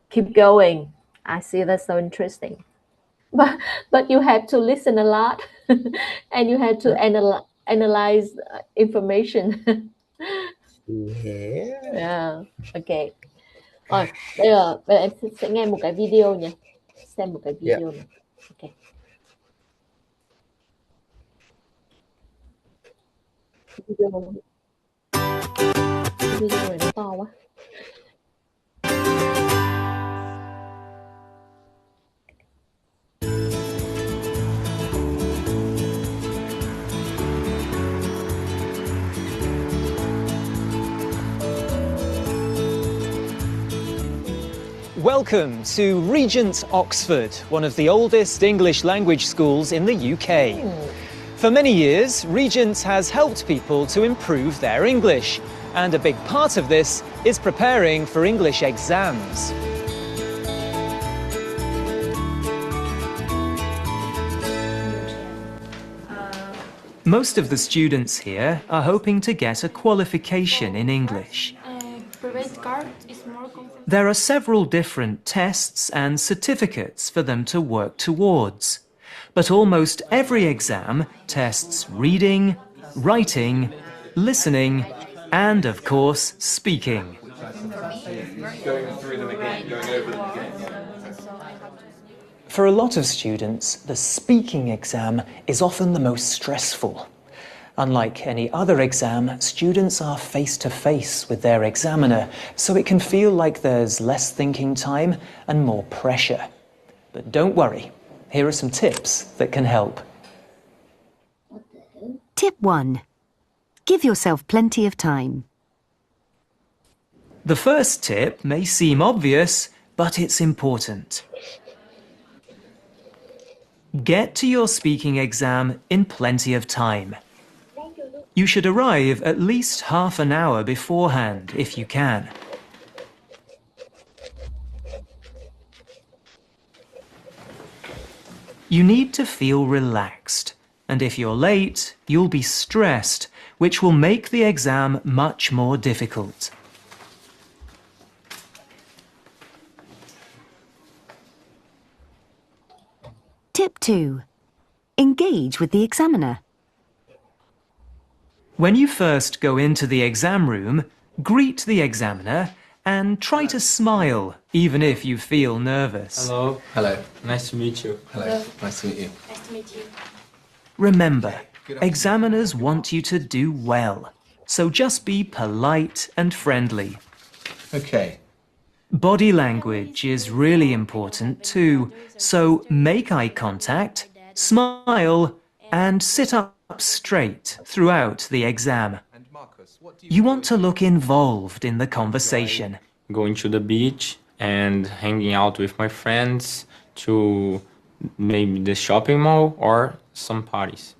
A: Keep going. I see that's so interesting. But you have to listen a lot and you have to
C: Yeah.
A: analyze information.
C: Yeah.
A: Yeah. Okay. Rồi, bây giờ em sẽ nghe một cái video nhé. Xem một cái
C: Yeah.
A: video này. Ok. Video, video này nó to quá.
J: Welcome to Regent Oxford, one of the oldest English language schools in the UK. For many years, Regent has helped people to improve their English, and a big part of this is preparing for English exams. Most of the students here are hoping to get a qualification in English. There are several different tests and certificates for them to work towards, but almost every exam tests reading, writing, listening, and of course, speaking. For a lot of students, the speaking exam is often the most stressful. Unlike any other exam, students are face-to-face with their examiner, so it can feel like there's less thinking time and more pressure. But don't worry, here are some tips that can help.
K: Tip 1. Give yourself plenty of time.
J: The first tip may seem obvious, but it's important. Get to your speaking exam in plenty of time. You should arrive at least half an hour beforehand if you can. You need to feel relaxed, and if you're late, you'll be stressed, which will make the exam much more difficult.
K: Tip 2. Engage with the examiner.
J: When you first go into the exam room, greet the examiner and try to smile, even if you feel nervous.
L: Hello. Hello. Nice to meet you. Hello. Nice to meet you.
M: Nice to meet you.
J: Remember, examiners want you to do well, so just be polite and friendly.
L: Okay.
J: Body language is really important too, so make eye contact, smile, and sit up straight throughout the exam. You want to look involved in the conversation.
L: Going to the beach and hanging out with my friends to maybe the shopping mall or some parties.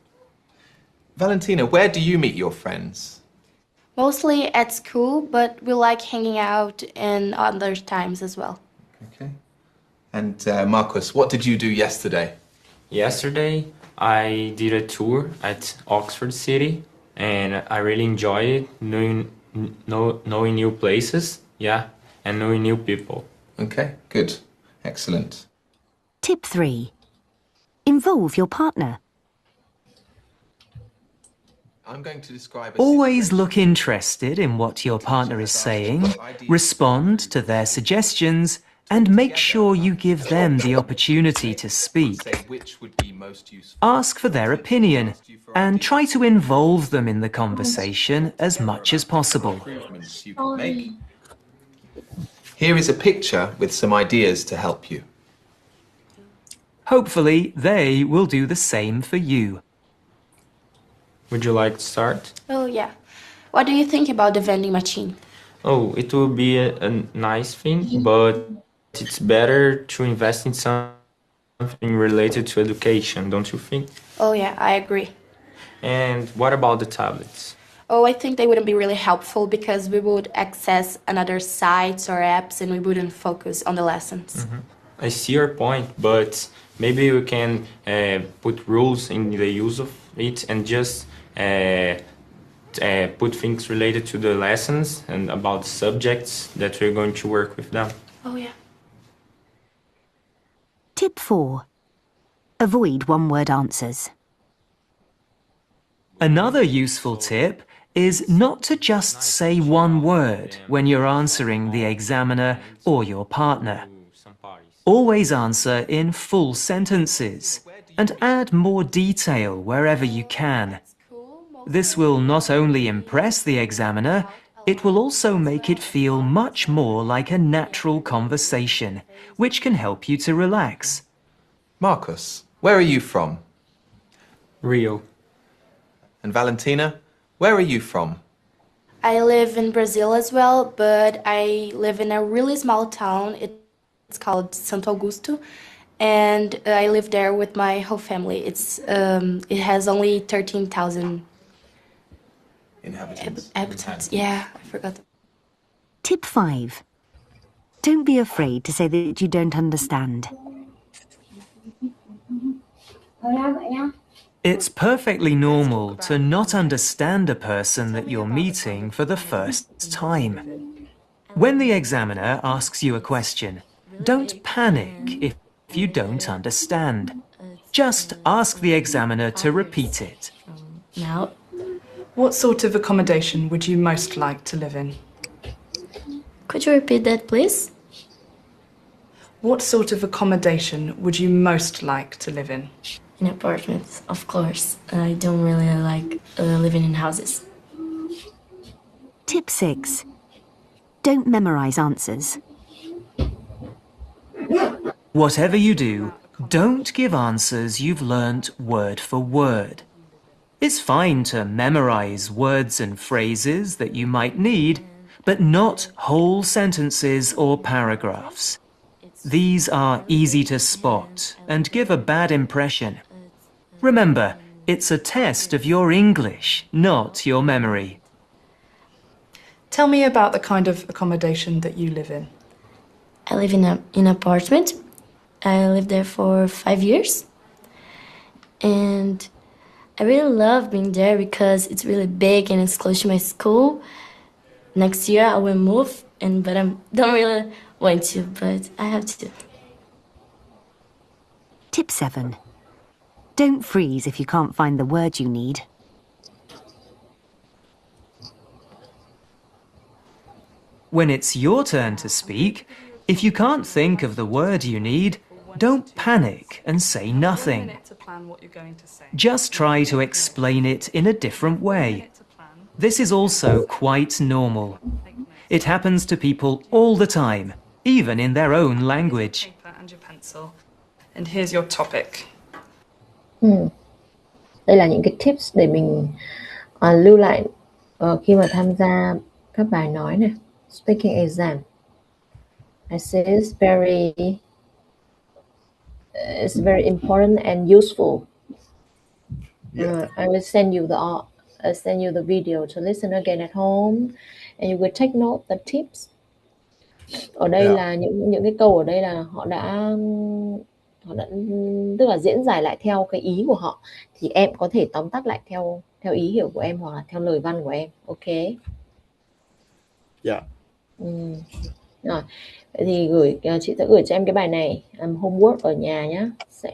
N: Valentina, where do you meet your friends?
M: Mostly at school, but we like hanging out in other times as well.
N: Okay. And Marcus, what did you do yesterday?
L: Yesterday, I did a tour at Oxford City, and I really enjoyed it, knowing new places, yeah, and knowing new people.
N: Okay, good. Excellent.
K: Tip 3. Involve your partner.
N: I'm going to describe
J: Always look interested in what your partner is saying, respond to their suggestions, and make sure you give them the opportunity to speak. Ask for their opinion and try to involve them in the conversation as much as possible.
N: Here is a picture with some ideas to help you.
J: Hopefully, they will do the same for you.
L: Would you like to start?
M: Oh, yeah. What do you think about the vending machine?
L: Oh, it will be a nice thing, but it's better to invest in something related to education, don't you think?
M: Oh, yeah, I agree.
L: And what about the tablets?
M: Oh, I think they wouldn't be really helpful because we would access another sites or apps and we wouldn't focus on the lessons.
L: I see your point, but maybe we can put rules in the use of it and just put things related to the lessons and about the subjects that we're going to work with them.
M: Oh, yeah.
K: Tip 4. Avoid one-word answers.
J: Another useful tip is not to just say one word when you're answering the examiner or your partner. Always answer in full sentences and add more detail wherever you can. This will not only impress the examiner, it will also make it feel much more like a natural conversation, which can help you to relax.
N: Marcus, where are you from?
L: Rio.
N: And Valentina, where are you from?
M: I live in Brazil as well, but I live in a really small town. It's called Santo Augusto, and I live there with my whole family. It has only 13,000 inhabitants. Yeah, I forgot.
K: Tip 5. Don't be afraid to say that you don't understand.
J: It's perfectly normal to not understand a person that you're meeting for the first time. When the examiner asks you a question, don't panic if you don't understand. Just ask the examiner to repeat it.
O: Now, what sort of accommodation would you most like to live in?
M: Could you repeat that, please?
O: What sort of accommodation would you most like to live in?
M: in apartments, of course. I don't really like living in houses.
K: Tip 6. Don't memorise answers.
J: Whatever you do, don't give answers you've learnt word for word. It's fine to memorise words and phrases that you might need, but not whole sentences or paragraphs. These are easy to spot and give a bad impression. Remember, it's a test of your English, not your memory.
O: Tell me about the kind of accommodation that you live in.
M: I live in an apartment. I lived there for 5 years. And I really love being there because it's really big and it's close to my school. Next year I will move, but I don't really want to, but I have to.
K: Tip 7. Don't freeze if you can't find the word you need.
J: When it's your turn to speak, if you can't think of the word you need, don't panic and say nothing. Just try to explain it in a different way. This is also quite normal. It happens to people all the time, even in their own language.
O: And your pencil. And here's your topic.
A: Đây là những cái tips để mình lưu lại khi mà tham gia các bài nói này, speaking exam. I say it's very important and useful. I will send you the video to listen again at home, and you will take note the tips. Ở đây là những cái câu ở đây là họ đã tức là diễn giải lại theo cái ý của họ, thì em có thể tóm tắt lại theo ý hiểu của em hoặc là theo lời văn của em. Ok. Rồi, vậy thì chị sẽ gửi cho em cái bài này homework ở nhà nhé. Sẽ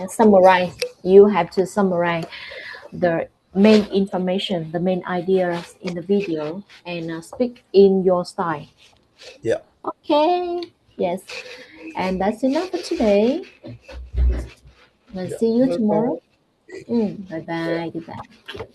A: summarize. You have to summarize the main information, the main ideas in the video and speak in your style.
C: Yeah.
A: Okay. Yes. And that's enough for today. We'll see you tomorrow. Bye bye. Goodbye.